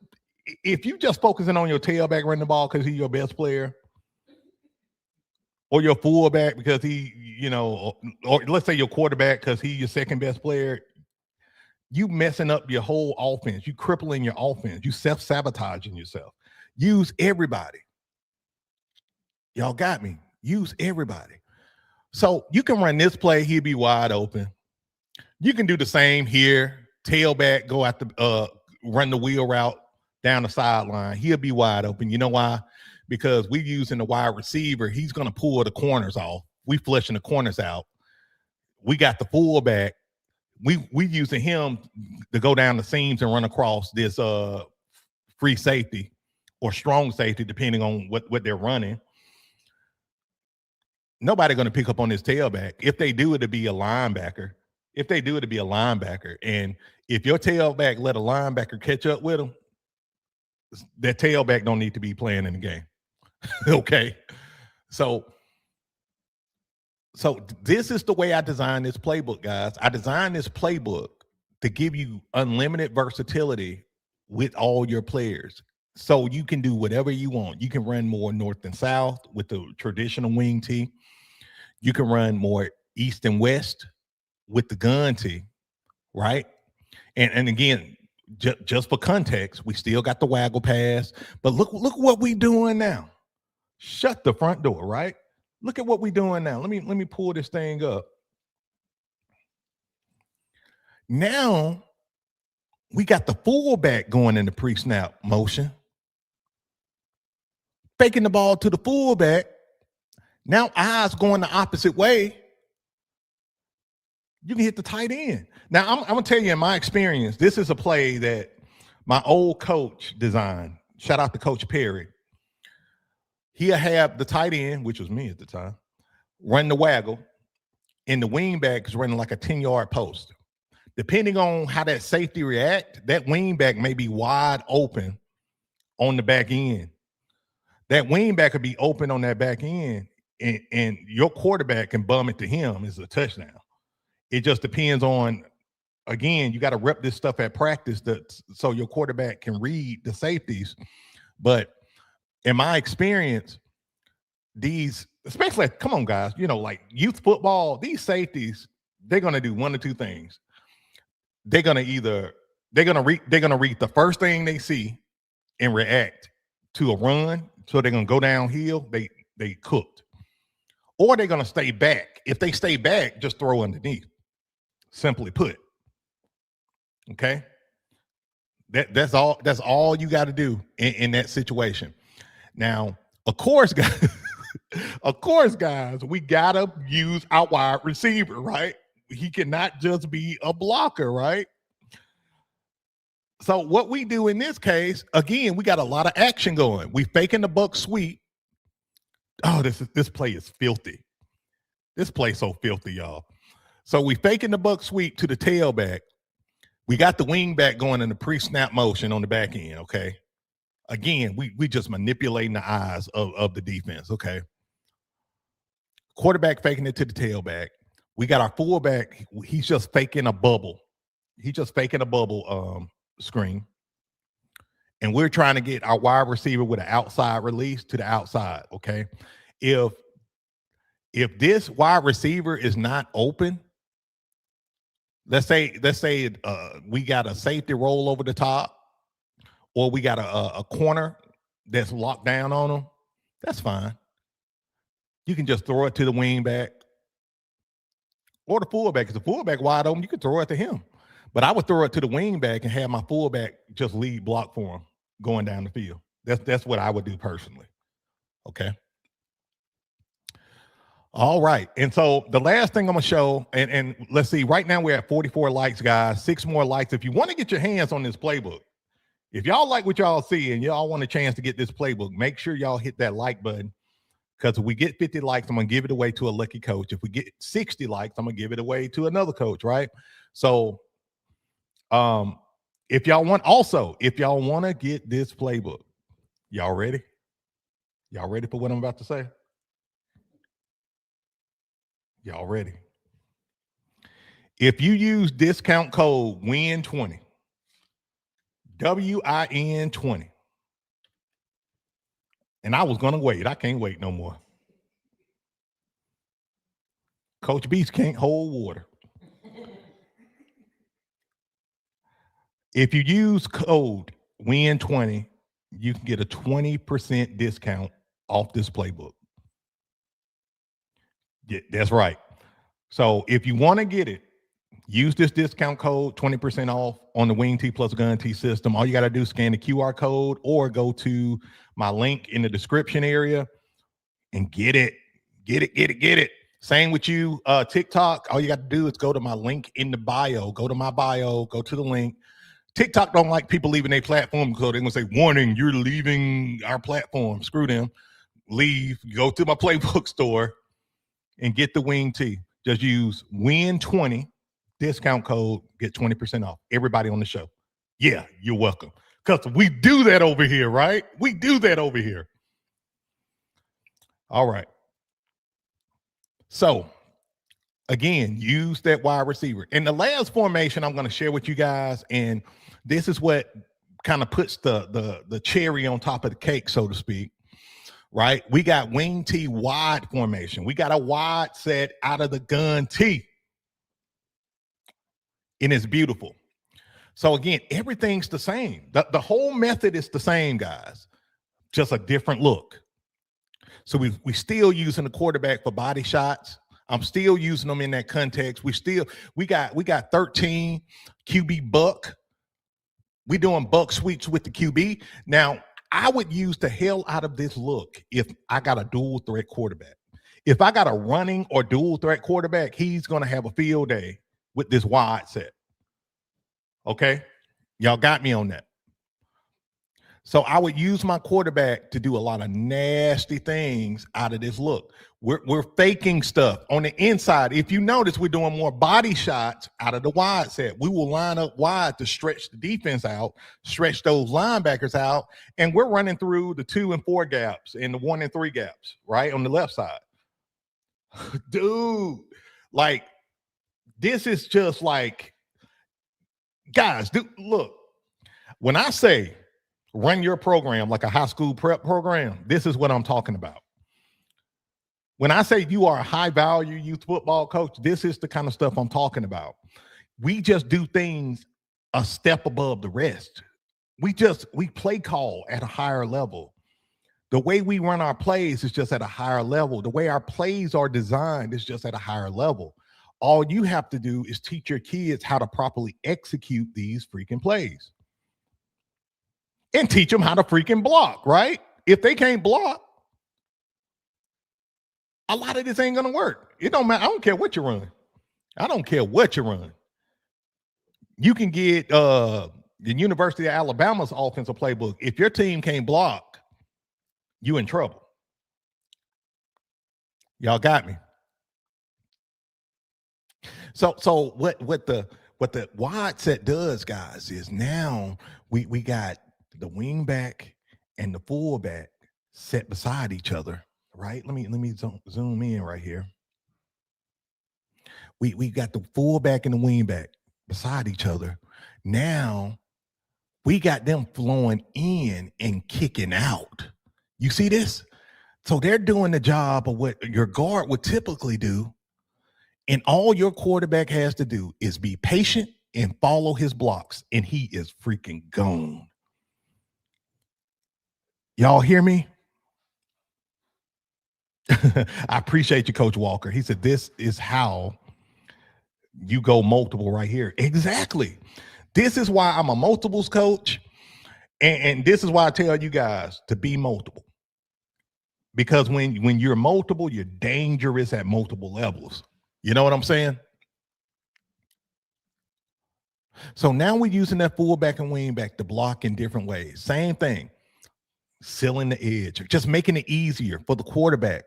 if you just focusing on your tailback running the ball because he's your best player, or your fullback because he, or let's say your quarterback because he's your second best player, you messing up your whole offense. You crippling your offense. You self-sabotaging yourself. Use everybody. Y'all got me. Use everybody. So you can run this play. He'll be wide open. You can do the same here. Tailback, go out run the wheel route down the sideline. He'll be wide open. You know why? Because we're using the wide receiver. He's going to pull the corners off. We flushing the corners out. We got the fullback. We using him to go down the seams and run across this free safety or strong safety, depending on what they're running. Nobody going to pick up on this tailback. If they do, it'll be a linebacker. And if your tailback let a linebacker catch up with him, that tailback don't need to be playing in the game. Okay. So this is the way I designed this playbook, guys. I designed this playbook to give you unlimited versatility with all your players. So you can do whatever you want. You can run more north and south with the traditional wing tee. You can run more east and west with the gun tee, right? And again, just for context, we still got the waggle pass, but look what we doing now. Shut the front door, right? Look at what we doing now. Let me pull this thing up. Now we got the fullback going in the pre-snap motion, faking the ball to the fullback. Now eyes going the opposite way. You can hit the tight end. Now I'm gonna tell you, in my experience, this is a play that my old coach designed. Shout out to Coach Perry. He'll have the tight end, which was me at the time, run the waggle, and the wingback is running like a 10-yard post. Depending on how that safety react, that wingback may be wide open on the back end. That wingback could be open on that back end, and your quarterback can bum it to him as a touchdown. It just depends on, again, you got to rep this stuff at practice so your quarterback can read the safeties. But in my experience, these, especially, come on, guys, like youth football, these safeties, they're going to do one or two things. They're going to read the first thing they see and react to a run. So they're going to go downhill. They cooked. Or they're going to stay back. If they stay back, just throw underneath. Simply put. Okay? That's all you got to do in that situation. Now, of course, guys, we got to use our wide receiver, right? He cannot just be a blocker, right? So what we do in this case, again, we got a lot of action going. We faking the buck sweep. Oh, this play is filthy. This play so filthy, y'all. So we faking the buck sweep to the tailback. We got the wing back going in the pre-snap motion on the back end, okay? Again, we just manipulating the eyes of the defense, okay? Quarterback faking it to the tailback. We got our fullback. He's just faking a bubble. He's just faking a bubble screen. And we're trying to get our wide receiver with an outside release to the outside, okay? If this wide receiver is not open, let's say we got a safety roll over the top, or we got a corner that's locked down on them, that's fine. You can just throw it to the wing back or the fullback. If the fullback wide open, you can throw it to him. But I would throw it to the wing back and have my fullback just lead block for him going down the field. That's what I would do personally. Okay. All right. And so the last thing I'm going to show, and let's see, right now we're at 44 likes, guys, 6 more likes. If you want to get your hands on this playbook, if y'all like what y'all see and y'all want a chance to get this playbook, make sure y'all hit that like button, because if we get 50 likes, I'm going to give it away to a lucky coach. If we get 60 likes, I'm going to give it away to another coach, right? So if y'all want to get this playbook, y'all ready? Y'all ready for what I'm about to say? Y'all ready? If you use discount code WIN20, WIN20, and I was going to wait. I can't wait no more. Coach Beast can't hold water. If you use code WIN20, you can get a 20% discount off this playbook. Yeah, that's right. So if you want to get it, use this discount code, 20% off on the Wing T Plus Gun T system. All you got to do is scan the QR code or go to my link in the description area and get it. Get it. Same with you, TikTok. All you got to do is go to my link in the bio. Go to my bio, go to the link. TikTok don't like people leaving their platform because they're going to say, warning, you're leaving our platform. Screw them. Leave. Go to my playbook store and get the Wing T. Just use WIN20 discount code, get 20% off. Everybody on the show. Yeah, you're welcome. Because we do that over here, right? We do that over here. All right. So, again, use that wide receiver. And the last formation I'm going to share with you guys, and this is what kind of puts the cherry on top of the cake, so to speak, right? We got Wing T wide formation. We got a wide set out of the gun T. And it's beautiful. So again, everything's the same. The whole method is the same, guys. Just a different look. So we still using the quarterback for body shots. I'm still using them in that context. We got 13 QB buck. We doing buck sweeps with the QB. Now, I would use the hell out of this look if I got a dual threat quarterback. If I got a running or dual threat quarterback, he's going to have a field day with this wide set. Okay? Y'all got me on that. So I would use my quarterback to do a lot of nasty things out of this look. We're faking stuff on the inside. If you notice, we're doing more body shots out of the wide set. We will line up wide to stretch the defense out, stretch those linebackers out, and we're running through the 2 and 4 gaps and the 1 and 3 gaps, right, on the left side. Dude, like, this is just like, guys, look, when I say run your program like a high school prep program, this is what I'm talking about. When I say you are a high value youth football coach, this is the kind of stuff I'm talking about. We just do things a step above the rest. We play call at a higher level. The way we run our plays is just at a higher level. The way our plays are designed is just at a higher level. All you have to do is teach your kids how to properly execute these freaking plays. And teach them how to freaking block, right? If they can't block, a lot of this ain't gonna work. It don't matter. I don't care what you run. I don't care what you run. You can get the University of Alabama's offensive playbook. If your team can't block, you in trouble. Y'all got me. So what the wide set does, guys, is now we got the wing back and the fullback set beside each other, right? Let me zoom in right here. We got the fullback and the wing back beside each other. Now we got them flowing in and kicking out. You see this? So they're doing the job of what your guard would typically do. And all your quarterback has to do is be patient and follow his blocks, and he is freaking gone. Y'all hear me? I appreciate you, Coach Walker. He said, this is how you go multiple right here. Exactly. This is why I'm a multiples coach. And this is why I tell you guys to be multiple. Because when you're multiple, you're dangerous at multiple levels. You know what I'm saying? So now we're using that fullback and wingback to block in different ways. Same thing. Sealing the edge, just making it easier for the quarterback.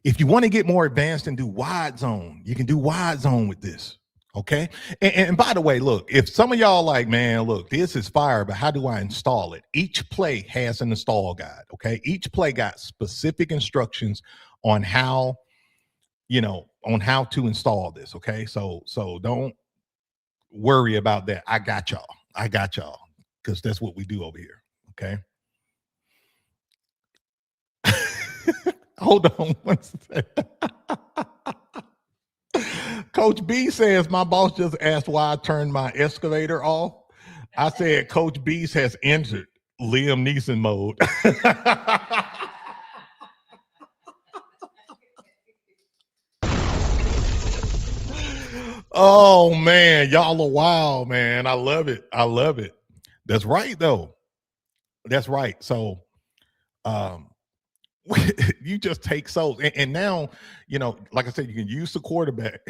If you want to get more advanced and do wide zone, you can do wide zone with this. Okay. And by the way, look, if some of y'all like, man, look, this is fire, but how do I install it? Each play has an install guide. Okay. Each play got specific instructions on how, on how to install this. Okay. So don't worry about that. I got y'all. Because that's what we do over here. Okay. Hold on one second. Coach B says, my boss just asked why I turned my excavator off. I said, Coach B has entered Liam Neeson mode. Oh, man. Y'all are wild, man. I love it. That's right, though. That's right. So, you just take souls. And now, like I said, you can use the quarterback,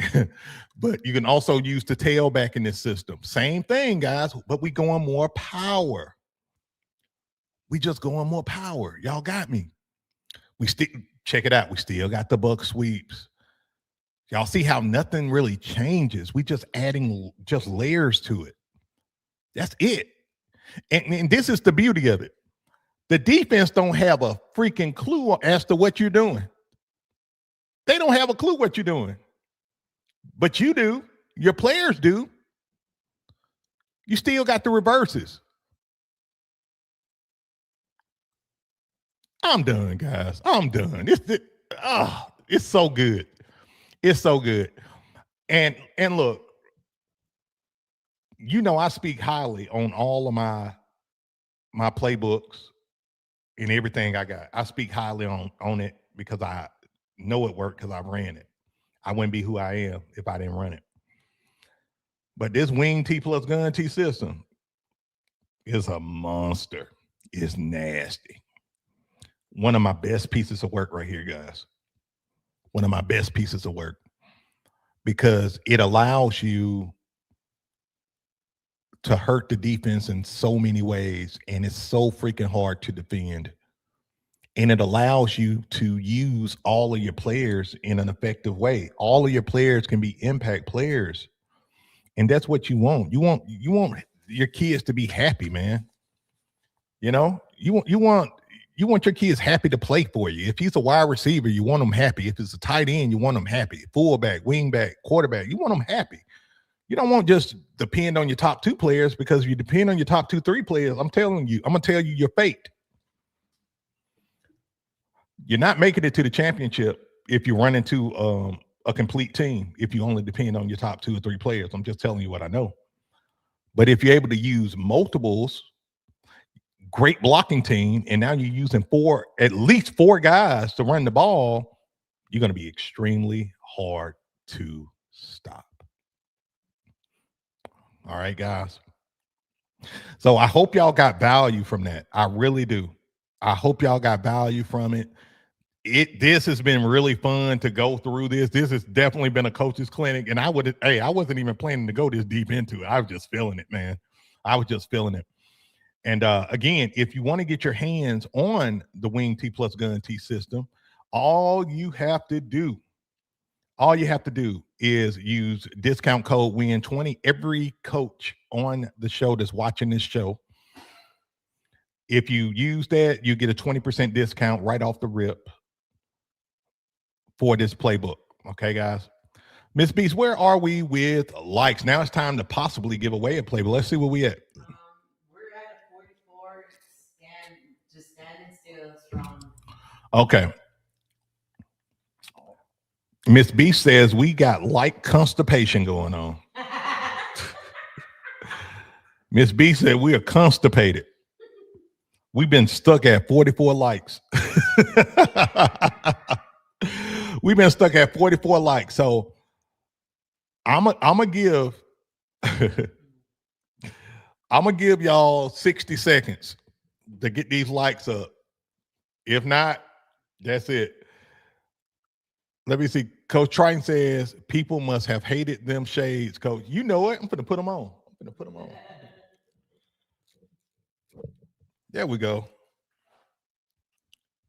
but you can also use the tailback in this system. Same thing, guys, but we going more power. We just going more power. Y'all got me. Check it out. We still got the buck sweeps. Y'all see how nothing really changes. We just adding just layers to it. That's it. And this is the beauty of it. The defense don't have a freaking clue as to what you're doing. They don't have a clue what you're doing. But you do. Your players do. You still got the reverses. I'm done, guys. I'm done. It's so good. It's so good. And look, I speak highly on all of my playbooks and everything I got. I speak highly on it because I know it worked because I ran it. I wouldn't be who I am if I didn't run it. But this wing T plus gun T system is a monster. It's nasty. One of my best pieces of work right here, guys. One of my best pieces of work because it allows you to hurt the defense in so many ways, and it's so freaking hard to defend. And it allows you to use all of your players in an effective way. All of your players can be impact players, and that's what you want. You want your kids to be happy, man. You know, you want your kids happy to play for you. If he's a wide receiver, you want them happy. If it's a tight end, you want them happy. Fullback, wingback, quarterback, you want them happy. You don't want just depend on your top 2 players, because if you depend on your top 2, 3 players, I'm going to tell you your fate. You're not making it to the championship if you run into a complete team, if you only depend on your top 2 or 3 players. I'm just telling you what I know. But if you're able to use multiples, great blocking team, and now you're using at least four guys to run the ball, you're going to be extremely hard to stop. All right, guys. So I hope y'all got value from that. I really do. I hope y'all got value from it. This has been really fun to go through this. This has definitely been a coach's clinic, and I wasn't even planning to go this deep into it. I was just feeling it, man. I was just feeling it. And again, if you want to get your hands on the Wing T Plus Gun T system, all you have to do is use discount code WIN20. Every coach on the show that's watching this show, if you use that, you get a 20% discount right off the rip for this playbook. Okay, guys. Miss Beast, where are we with likes? Now it's time to possibly give away a playbook. Let's see where we at. We're at a 44, just standing still strong. Okay. Miss B says we got like constipation going on. Miss B said we are constipated. We've been stuck at 44 likes. We've been stuck at 44 likes. So I'm gonna give y'all 60 seconds to get these likes up. If not, that's it. Let me see. Coach Triton says people must have hated them shades, Coach. You know it. I'm going to put them on. There we go.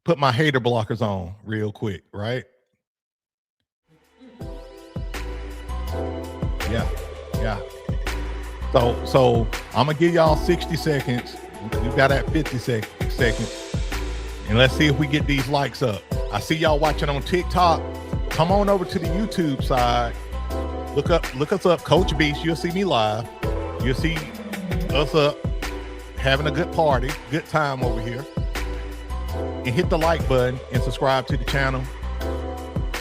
Put my hater blockers on real quick, right? Yeah. So I'm going to give y'all 60 seconds. You got that 50 seconds. And let's see if we get these likes up. I see y'all watching on TikTok. Come on over to the YouTube side. Look us up, Coach Beast. You'll see me live. You'll see us up having a good party, good time over here. And hit the like button and subscribe to the channel.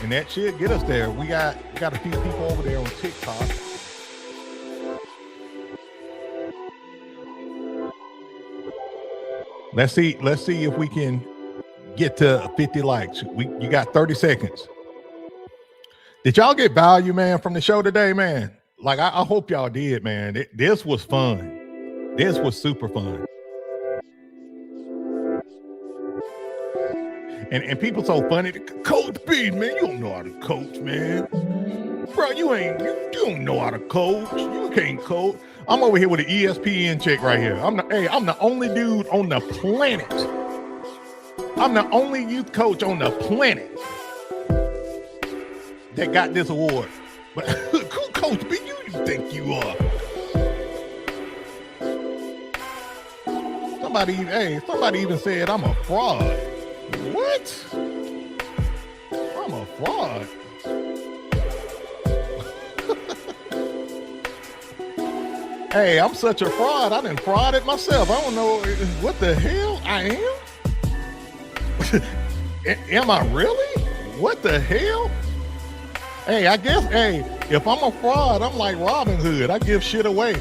And that should get us there. We got a few people over there on TikTok. Let's see if we can get to 50 likes. You got 30 seconds. Did y'all get value, man, from the show today, man? Like, I hope y'all did, man. This was fun. This was super fun. And people so funny. Coach B, man, you don't know how to coach, man. Bro, you don't know how to coach. You can't coach. I'm over here with an ESPN chick right here. I'm the only dude on the planet. I'm the only youth coach on the planet that got this award. But who Coach B you think you are? Somebody even said I'm a fraud. What? I'm a fraud. Hey, I'm such a fraud. I done frauded myself. I don't know what the hell I am. Am I really? What the hell? Hey, I guess, if I'm a fraud, I'm like Robin Hood. I give shit away.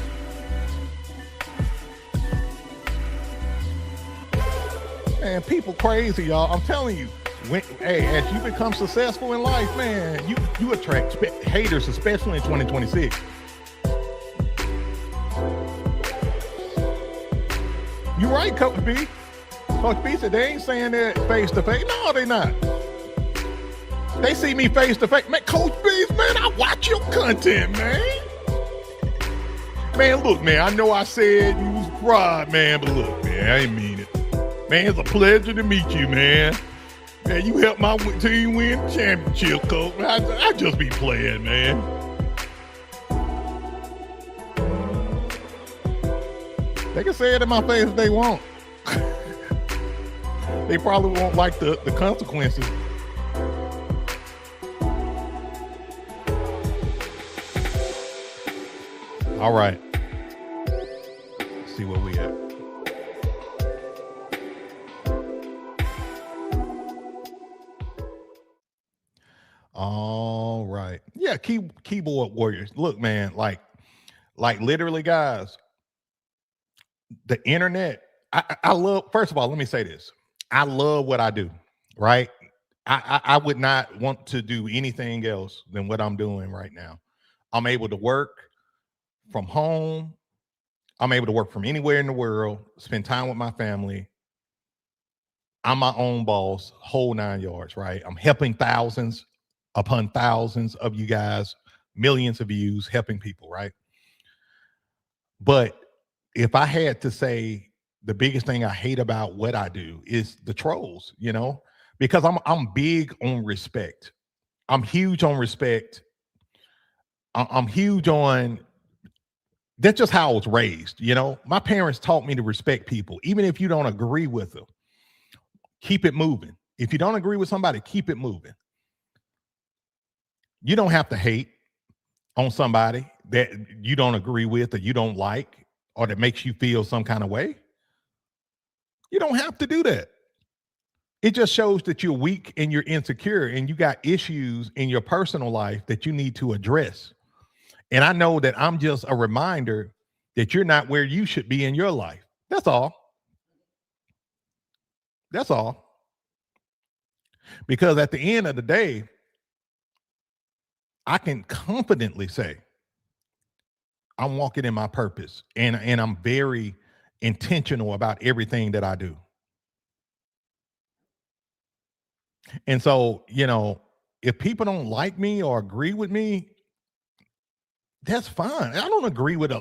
Man, people crazy, y'all. I'm telling you. As you become successful in life, man, you attract haters, especially in 2026. You right, Coach B. Coach B said they ain't saying that face to face. No, they not. They see me face to face. Man, Coach B, man, I watch your content, man. Man, look, man, I know I said you was fried, man, but look, man, I ain't mean it. Man, it's a pleasure to meet you, man. Man, you helped my team win the championship, coach. I just be playing, man. They can say it in my face if they want. They probably won't like the consequences. All right. Let's see where we at. All right. Yeah, keyboard warriors. Look, man, like literally, guys, the internet. I love, first of all, let me say this. I love what I do, right? I would not want to do anything else than what I'm doing right now. I'm able to work from home. I'm able to work from anywhere in the world, spend time with my family. I'm my own boss, whole 9 yards, right? I'm helping thousands upon thousands of you guys, millions of views, helping people, right? But if I had to say the biggest thing I hate about what I do is the trolls, you know, because I'm big on respect. I'm huge on respect. I'm huge on, that's just how I was raised, you know. My parents taught me to respect people, even if you don't agree with them. Keep it moving. If you don't agree with somebody, keep it moving. You don't have to hate on somebody that you don't agree with or you don't like or that makes you feel some kind of way. You don't have to do that. It just shows that you're weak and you're insecure and you got issues in your personal life that you need to address. And I know that I'm just a reminder that you're not where you should be in your life. That's all. That's all. Because at the end of the day, I can confidently say I'm walking in my purpose and I'm very intentional about everything that I do. And so, you know, if people don't like me or agree with me, that's fine. I don't agree with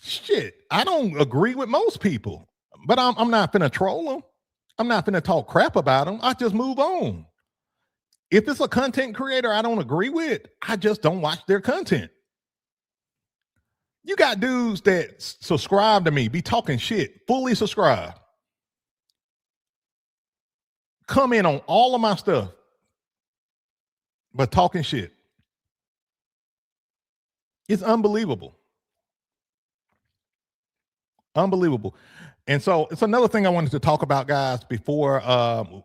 shit. I don't agree with most people, but I'm not finna troll them. I'm not finna talk crap about them. I just move on. If it's a content creator I don't agree with, I just don't watch their content. You got dudes that subscribe to me, be talking shit, fully subscribe. Come in on all of my stuff, but talking shit. It's unbelievable. Unbelievable. And so it's another thing I wanted to talk about, guys, before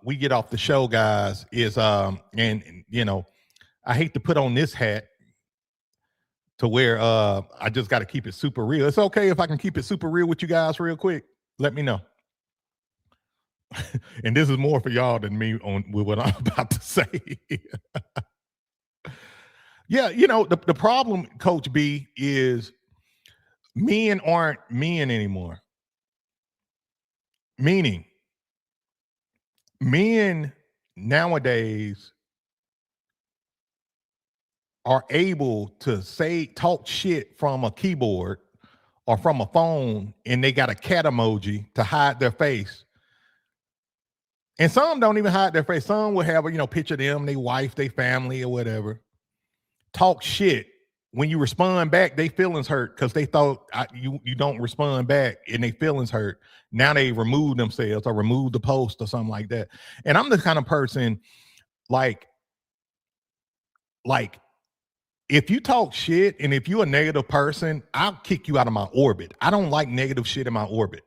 we get off the show, guys, is and you know, I hate to put on this hat to where I just got to keep it super real. It's okay if I can keep it super real with you guys real quick. Let me know. And this is more for y'all than me on with what I'm about to say. Yeah, you know, the problem, Coach B, is men aren't men anymore. Meaning, men nowadays are able to talk shit from a keyboard or from a phone, and they got a cat emoji to hide their face. And some don't even hide their face. Some will have a, picture of them, their wife, their family, or whatever. Talk shit. When you respond back, they feelings hurt because they thought you don't respond back and they feelings hurt. Now they remove themselves or remove the post or something like that. And I'm the kind of person like if you talk shit and if you're a negative person, I'll kick you out of my orbit. I don't like negative shit in my orbit.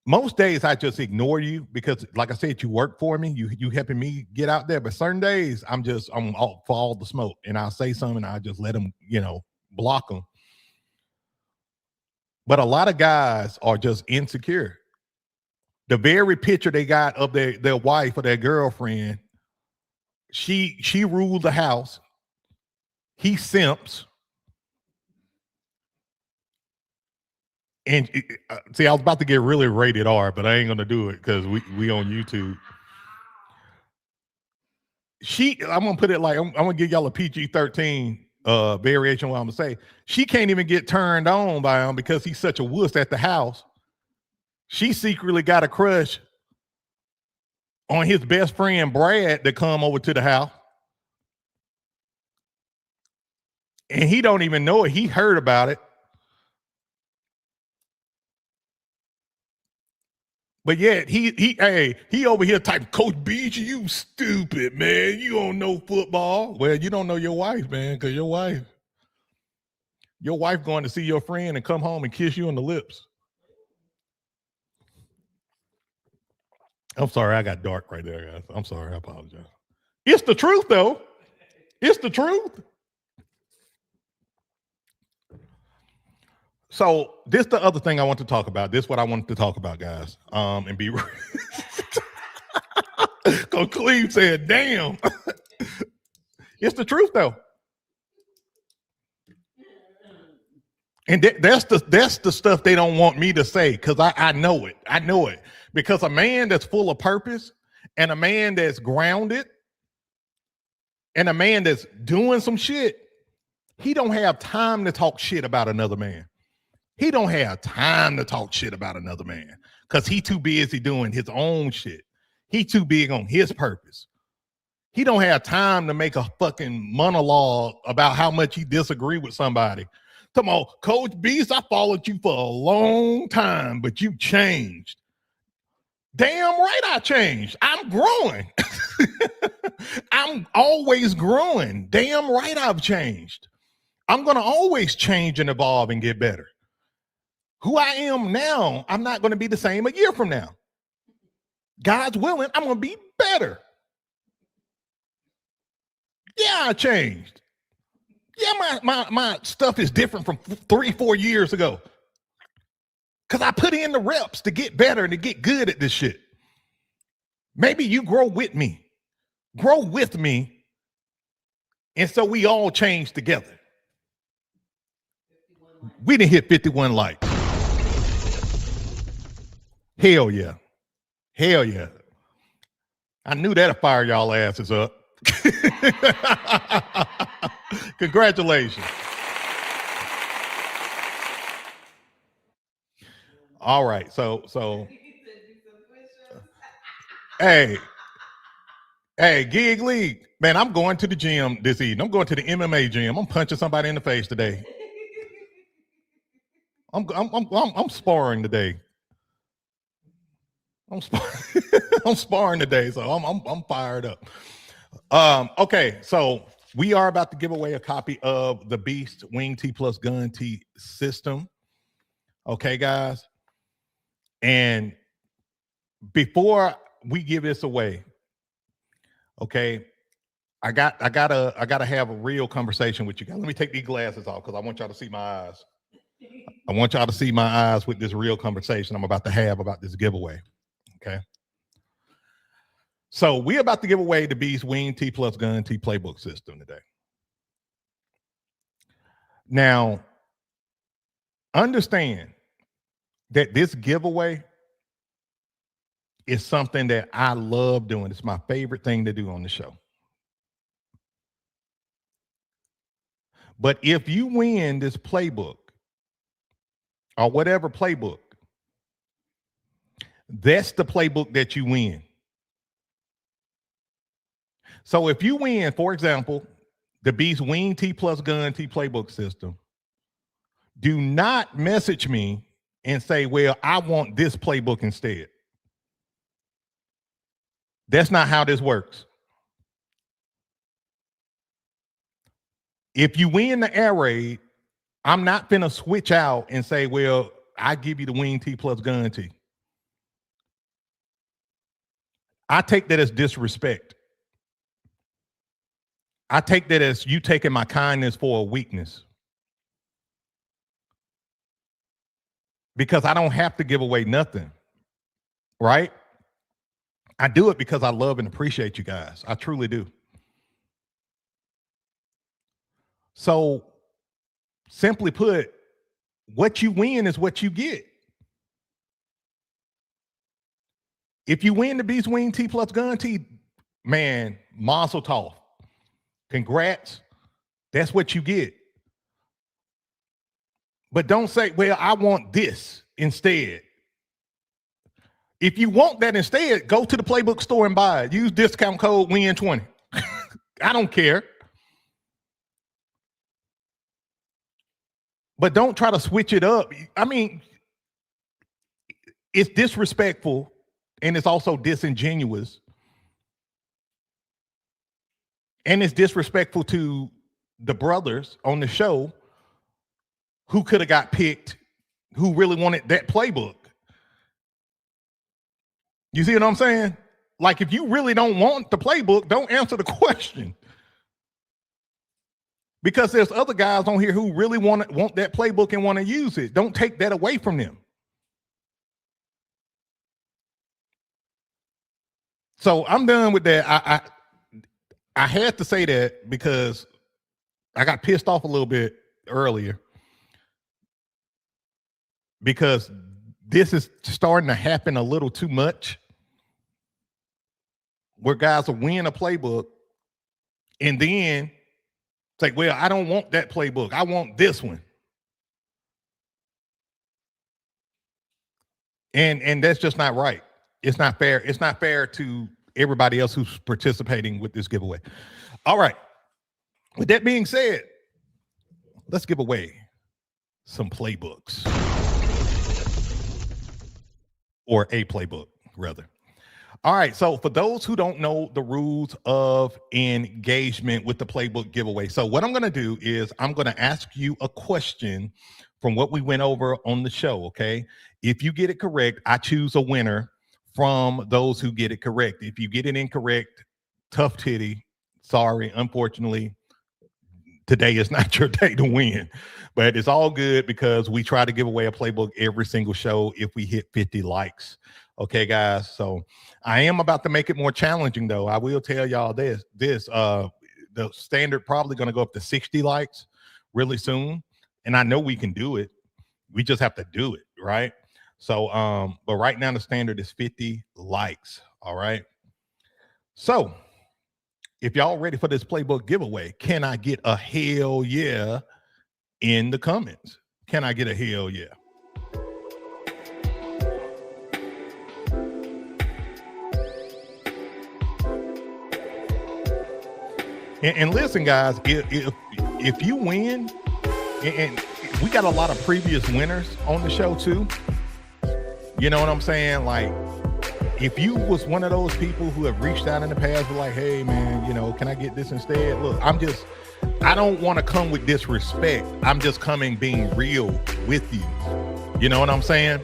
Most days I just ignore you because, like I said, you work for me. You helping me get out there. But certain days I'm all for all the smoke, and I'll say something and I just let them, block them. But a lot of guys are just insecure. The very picture they got of their wife or their girlfriend, she ruled the house. He simps. And see, I was about to get really rated R, but I ain't gonna do it because we on YouTube. I'm gonna put it like I'm gonna give y'all a PG-13 variation of what I'm gonna say. She can't even get turned on by him because he's such a wuss at the house. She secretly got a crush on his best friend Brad to come over to the house. And he don't even know it. He heard about it. But yet he over here type, Coach Beach, you stupid, man. You don't know football. Well, you don't know your wife, man, because your wife going to see your friend and come home and kiss you on the lips. I'm sorry, I got dark right there, guys. I'm sorry, I apologize. It's the truth, though. It's the truth. So this the other thing I want to talk about. This is what I wanted to talk about, guys. And be because Cleve said, damn. It's the truth, though. And that's the stuff they don't want me to say, because I know it. I know it. Because a man that's full of purpose and a man that's grounded and a man that's doing some shit, he don't have time to talk shit about another man. He don't have time to talk shit about another man because he too busy doing his own shit. He too big on his purpose. He don't have time to make a fucking monologue about how much he disagree with somebody. Come on, Coach Beast, I followed you for a long time, but you changed. Damn right I changed. I'm growing. I'm always growing. Damn right I've changed. I'm going to always change and evolve and get better. Who I am now, I'm not going to be the same a year from now. God's willing, I'm going to be better. Yeah, I changed. Yeah, my stuff is different from 3-4 years ago. Because I put in the reps to get better and to get good at this shit. Maybe you grow with me. Grow with me. And so we all change together. We didn't hit 51 likes. Hell yeah. Hell yeah. I knew that'd fire y'all asses up. Congratulations. All right. So hey, Gig League. Man, I'm going to the gym this evening. I'm going to the MMA gym. I'm punching somebody in the face today. I'm sparring today. I'm sparring today, so I'm fired up. Okay, so we are about to give away a copy of the Beast Wing T Plus Gun T system. Okay, guys. And before we give this away, okay, I gotta have a real conversation with you guys. Let me take these glasses off because I want y'all to see my eyes. I want y'all to see my eyes with this real conversation I'm about to have about this giveaway. Okay. So we're about to give away the Beast Wing T Plus Gun T Playbook system today. Now, understand that this giveaway is something that I love doing. It's my favorite thing to do on the show. But if you win this playbook or whatever playbook, that's the playbook that you win. So if you win, for example, the Beast Wing T Plus Gun T Playbook system, do not message me and say, well, I want this playbook instead. That's not how this works. If you win the air raid, I'm not finna switch out and say, well, I give you the Wing T Plus Gun T. I take that as disrespect. I take that as you taking my kindness for a weakness. Because I don't have to give away nothing, right? I do it because I love and appreciate you guys. I truly do. So simply put, what you win is what you get. If you win the Beast Wing T Plus Gun T, man, mazel tov. Congrats. That's what you get. But don't say, well, I want this instead. If you want that instead, go to the Playbook store and buy it. Use discount code WIN20. I don't care. But don't try to switch it up. I mean, it's disrespectful and it's also disingenuous. And it's disrespectful to the brothers on the show who could have got picked, who really wanted that playbook. You see what I'm saying? Like, if you really don't want the playbook, don't answer the question. Because there's other guys on here who really want that playbook and want to use it. Don't take that away from them. So I'm done with that. I had to say that because I got pissed off a little bit earlier because this is starting to happen a little too much, where guys will win a playbook and then say, well, I don't want that playbook. I want this one. And that's just not right. It's not fair. It's not fair to everybody else who's participating with this giveaway. All right. With that being said, let's give away some playbooks. Or a playbook, rather. All right. So for those who don't know the rules of engagement with the playbook giveaway, so what I'm going to do is I'm going to ask you a question from what we went over on the show. Okay. If you get it correct, I choose a winner from those who get it correct. If you get it incorrect, tough titty. Sorry. Unfortunately, today is not your day to win, but it's all good because we try to give away a playbook every single show if we hit 50 likes. Okay, guys. So I am about to make it more challenging, though. I will tell y'all this, the standard probably going to go up to 60 likes really soon. And I know we can do it. We just have to do it. Right. So, but right now the standard is 50 likes. All right. So if y'all ready for this playbook giveaway, can I get a hell yeah in the comments? Can I get a hell yeah? And listen, guys, if you win, and we got a lot of previous winners on the show too. You know what I'm saying? Like, if you was one of those people who have reached out in the past, were like, hey man, you know, can I get this instead? Look, I don't want to come with disrespect. I'm just coming being real with you. You know what I'm saying?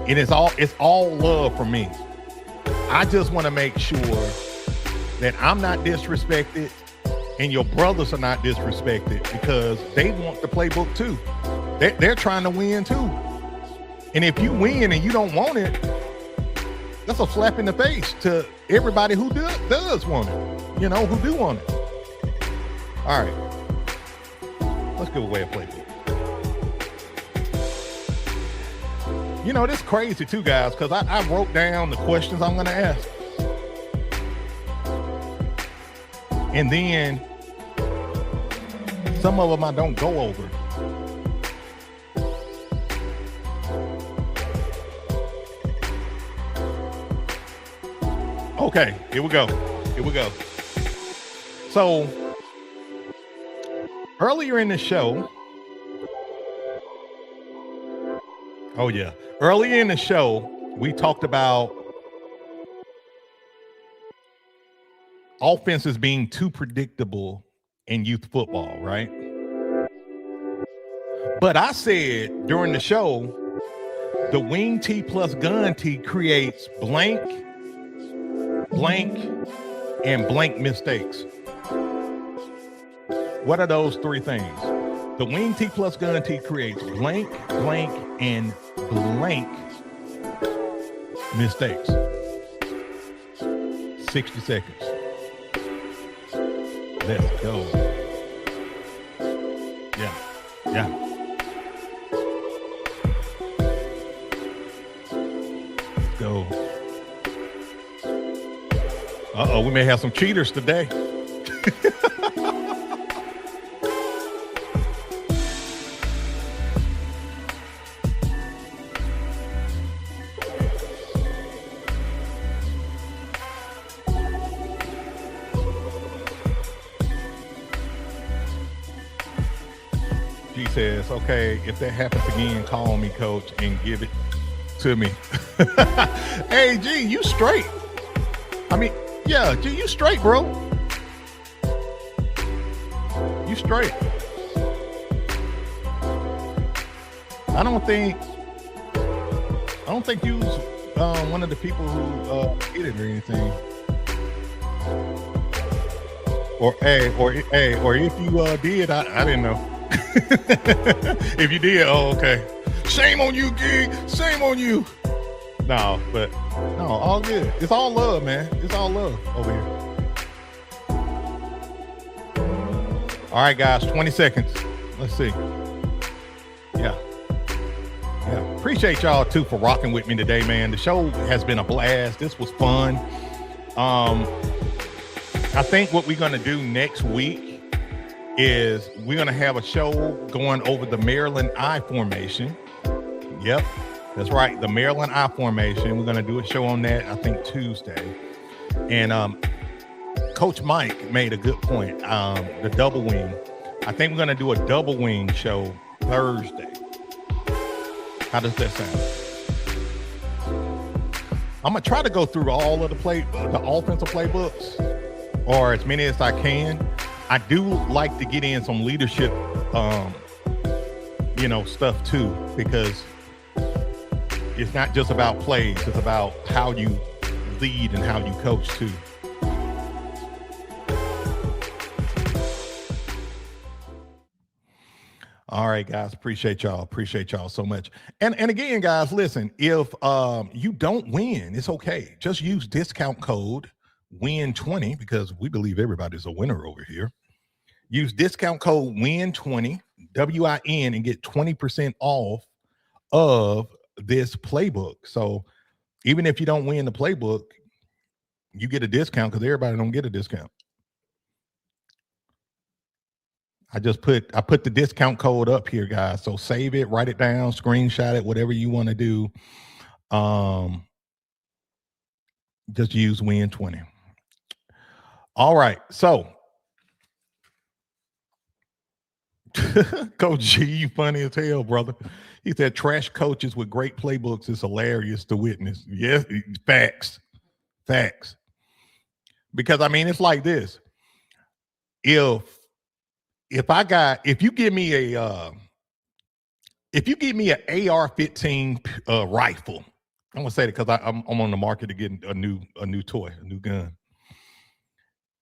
And it's all love for me. I just want to make sure that I'm not disrespected and your brothers are not disrespected because they want the playbook too. They're trying to win too. And if you win and you don't want it, that's a slap in the face to everybody who does want it, you know, who do want it. All right, let's give away a playbook. You know, this is crazy too, guys, because I wrote down the questions I'm going to ask. And then some of them I don't go over. Okay, here we go. So earlier in the show, we talked about offenses being too predictable in youth football, right? But I said during the show, the wing tee plus gun tee creates blank, and blank mistakes. What are those three things? The wing tee plus gun tee creates blank, and blank mistakes. 60 seconds. Let's go. Yeah. Let's go. Uh-oh, we may have some cheaters today. says, okay, if that happens again, call me, coach, and give it to me. Hey, G, you straight. I mean, yeah, G, you straight, bro. You straight. I don't think you was one of the people who did it or anything. Or if you did, I didn't know. If you did, oh, okay. Shame on you, Gig. Shame on you. No, all good. It's all love, man. It's all love over here. All right, guys, 20 seconds. Let's see. Yeah. Appreciate y'all too for rocking with me today, man. The show has been a blast. This was fun. I think what we're gonna do next week is we're gonna have a show going over the Maryland I formation. Yep, that's right, the Maryland I formation. We're gonna do a show on that, I think Tuesday. And Coach Mike made a good point. The double wing. I think we're gonna do a double wing show Thursday. How does that sound? I'm gonna try to go through all of the offensive playbooks, or as many as I can. I do like to get in some leadership, stuff too, because it's not just about plays; it's about how you lead and how you coach too. All right, guys. Appreciate y'all. Appreciate y'all so much. And again, guys, listen, if you don't win, it's okay. Just use discount code WIN20 because we believe everybody's a winner over here. Use discount code WIN20, WIN, and get 20% off of this playbook. So even if you don't win the playbook, you get a discount because everybody don't get a discount. I put the discount code up here, guys. So save it, write it down, screenshot it, whatever you want to do. Just use WIN20. All right. So Coach G, you funny as hell, brother. He said trash coaches with great playbooks is hilarious to witness. Yes, facts. Because I mean, it's like this. If you give me an AR-15 rifle, I'm gonna say that because I'm on the market to get a new toy, a new gun.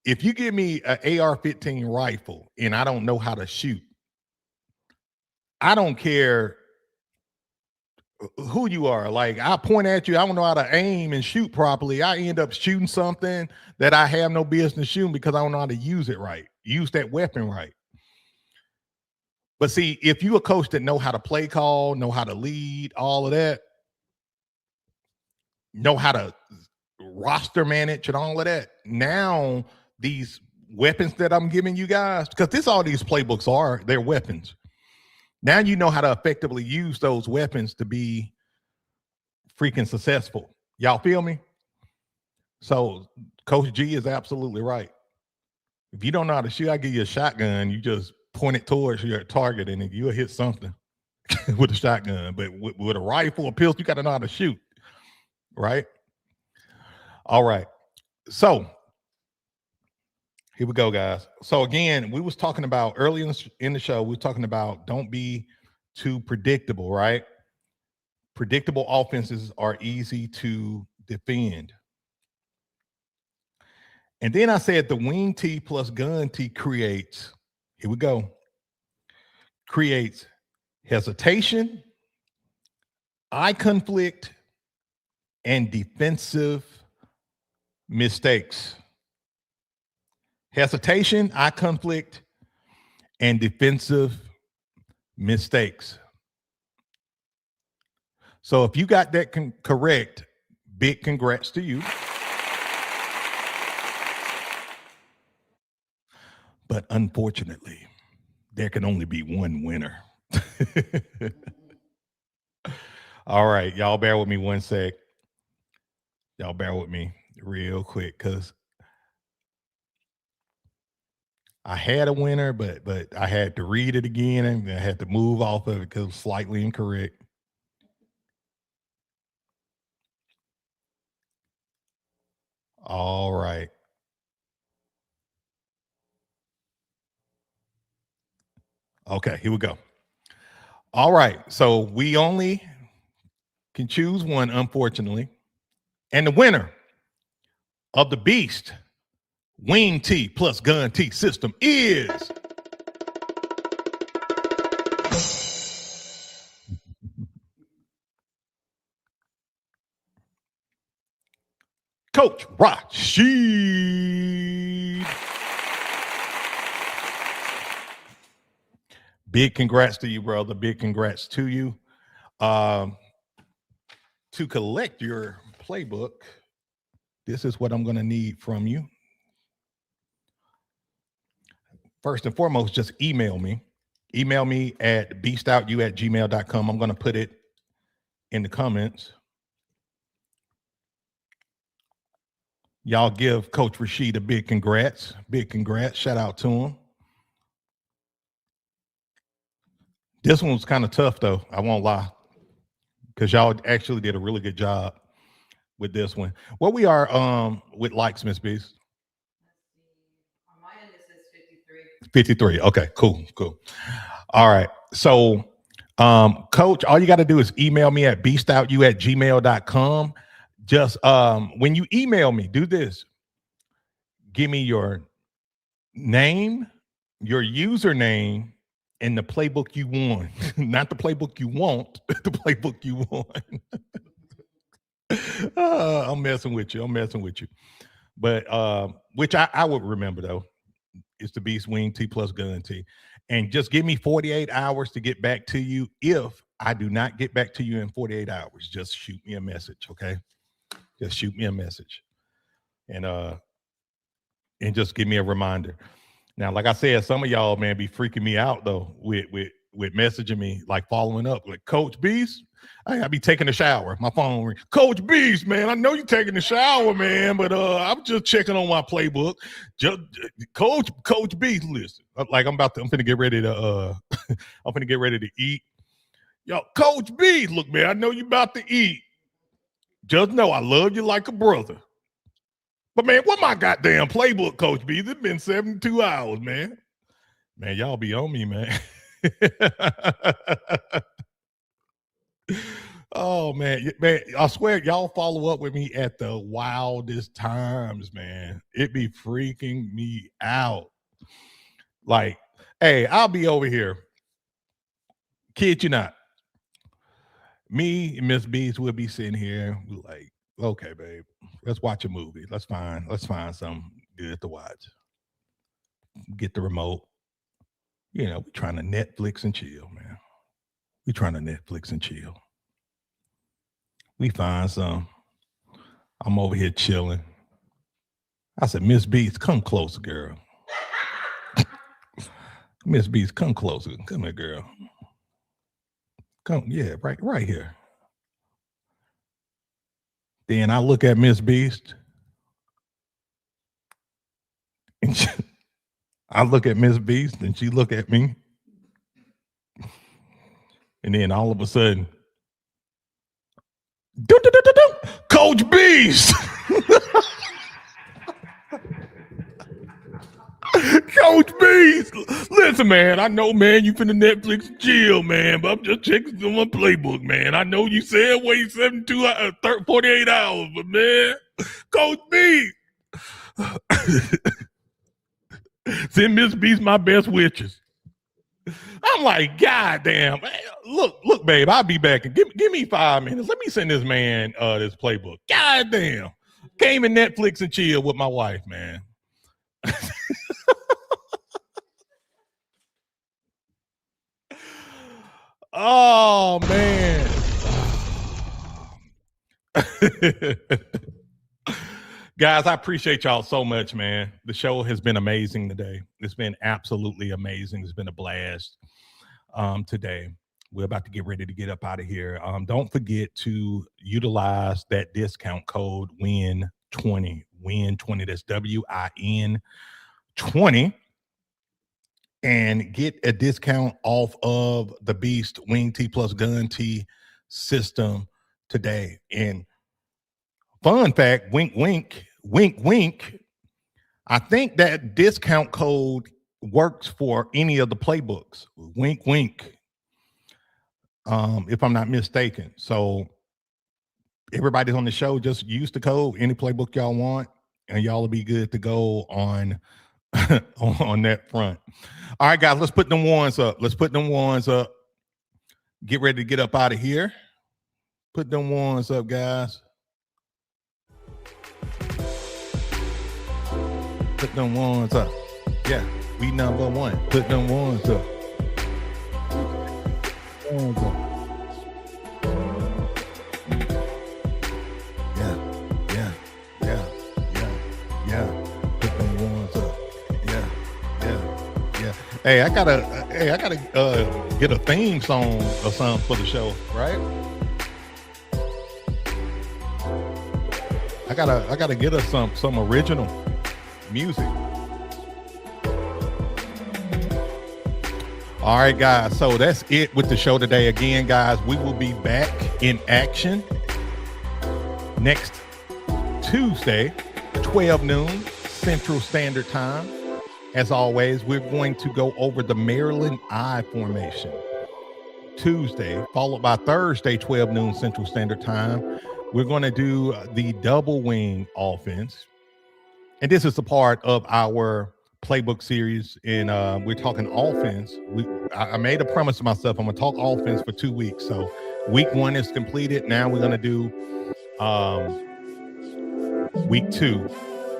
If you give me an AR-15 rifle and I don't know how to shoot, I don't care who you are. Like, I point at you, I don't know how to aim and shoot properly. I end up shooting something that I have no business shooting because I don't know how to use it right, use that weapon right. But see, if you're a coach that know how to play call, know how to lead, all of that, know how to roster manage and all of that, now these weapons that I'm giving you guys, because this all these playbooks are, they're weapons. Now you know how to effectively use those weapons to be freaking successful. Y'all feel me? So Coach G is absolutely right. If you don't know how to shoot, I give you a shotgun, you just point it towards your target and you'll hit something with a shotgun. But with a rifle or pistol, you got to know how to shoot, right? All right. So here we go, guys. So again, we was talking about early in the show, we were talking about don't be too predictable, right? Predictable offenses are easy to defend. And then I said the wing T plus gun T creates, here we go, creates hesitation, eye conflict, and defensive mistakes. Hesitation, eye conflict, and defensive mistakes. So if you got that correct, big congrats to you. But unfortunately, there can only be one winner. All right, y'all bear with me one sec. Y'all bear with me real quick because I had a winner, but I had to read it again and I had to move off of it because it was slightly incorrect. All right. Okay, here we go. All right. So we only can choose one, unfortunately. And the winner of the Beast Wing T plus Gun T system is Coach Rashid. Big congrats to you, brother. Big congrats to you. To collect your playbook, this is what I'm going to need from you. First and foremost, just email me. Email me at beastoutyou@gmail.com. I'm going to put it in the comments. Y'all give Coach Rashid a big congrats. Big congrats. Shout out to him. This one was kind of tough, though. I won't lie. Because y'all actually did a really good job with this one. Well, we are with likes, Miss Beast. On my end, it says 53. 53. Okay, cool. All right. So, Coach, all you got to do is email me at beastoutyou@gmail.com. Just when you email me, do this. Give me your name, your username, and the playbook you won. Not the playbook you want, the playbook you won. I'm messing with you. But which I would remember though. It's the Beast Wing T plus Gun T. And just give me 48 hours to get back to you. If I do not get back to you in 48 hours, just shoot me a message, okay? Just shoot me a message. And just give me a reminder. Now, like I said, some of y'all, man, be freaking me out though with messaging me, like following up, like Coach Beast. I be taking a shower. My phone ring. Coach Beast, man, I know you taking a shower, man, but I'm just checking on my playbook. Just Coach Beast, listen. Like I'm finna get ready to I'm finna get ready to eat. Yo, Coach Beast, look, man, I know you about to eat. Just know I love you like a brother. But man, what my goddamn playbook, Coach B? It's been 72 hours, man. Man, y'all be on me, man. Oh man, I swear y'all follow up with me at the wildest times, man. It be freaking me out. Like, hey, I'll be over here. Kid you not. Me and Miss Beast will be sitting here like, okay, babe, let's watch a movie. Let's find something good to watch. Get the remote. You know, we're trying to Netflix and chill, man. We're trying to Netflix and chill. We find some. I'm over here chilling. I said, Miss Beast, come closer, girl. Miss Beast, come closer. Come here, girl. Come, yeah, right here. Then I look at Miss Beast. And I look at Miss Beast and she look at me. And then all of a sudden, Coach Beast. Coach Beast. Listen, man, I know, man, you finna Netflix chill, man, but I'm just checking on my playbook, man. I know you said wait 48 hours, but man, Coach Beast. Send Miss Beast my best wishes. I'm like, God damn. Look, babe, I'll be back. Give me 5 minutes. Let me send this man this playbook. God damn. Came in Netflix and chill with my wife, man. Oh, man. Guys, I appreciate y'all so much, man. The show has been amazing today. It's been absolutely amazing. It's been a blast today. We're about to get ready to get up out of here. Don't forget to utilize that discount code WIN20. WIN20. That's WIN20 and get a discount off of the Beast Wing T plus Gun T system today. And fun fact, wink, wink, wink, wink. I think that discount code works for any of the playbooks. Wink, wink. If I'm not mistaken. So everybody's on the show, just use the code, any playbook y'all want, and y'all will be good to go on on that front. All right, guys, let's put them ones up. Let's put them ones up. Get ready to get up out of here. Put them ones up, guys. Put them ones up. Yeah, we number one. Put them ones up. Ones up. Hey, I gotta get a theme song or something for the show, right? I gotta get us some original music. All right, guys. So that's it with the show today. Again, guys, we will be back in action next Tuesday, 12 noon Central Standard Time. As always, we're going to go over the Maryland I formation Tuesday, followed by Thursday, 12 noon Central Standard Time. We're going to do the double wing offense. And this is a part of our playbook series. And we're talking offense. I made a promise to myself, I'm going to talk offense for 2 weeks. So week 1 is completed. Now we're going to do week 2.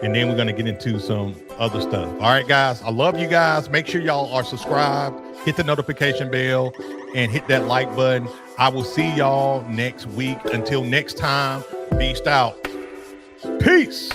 And then we're going to get into some other stuff. All right, guys. I love you guys. Make sure y'all are subscribed. Hit the notification bell and hit that like button. I will see y'all next week. Until next time, Beast out. Peace.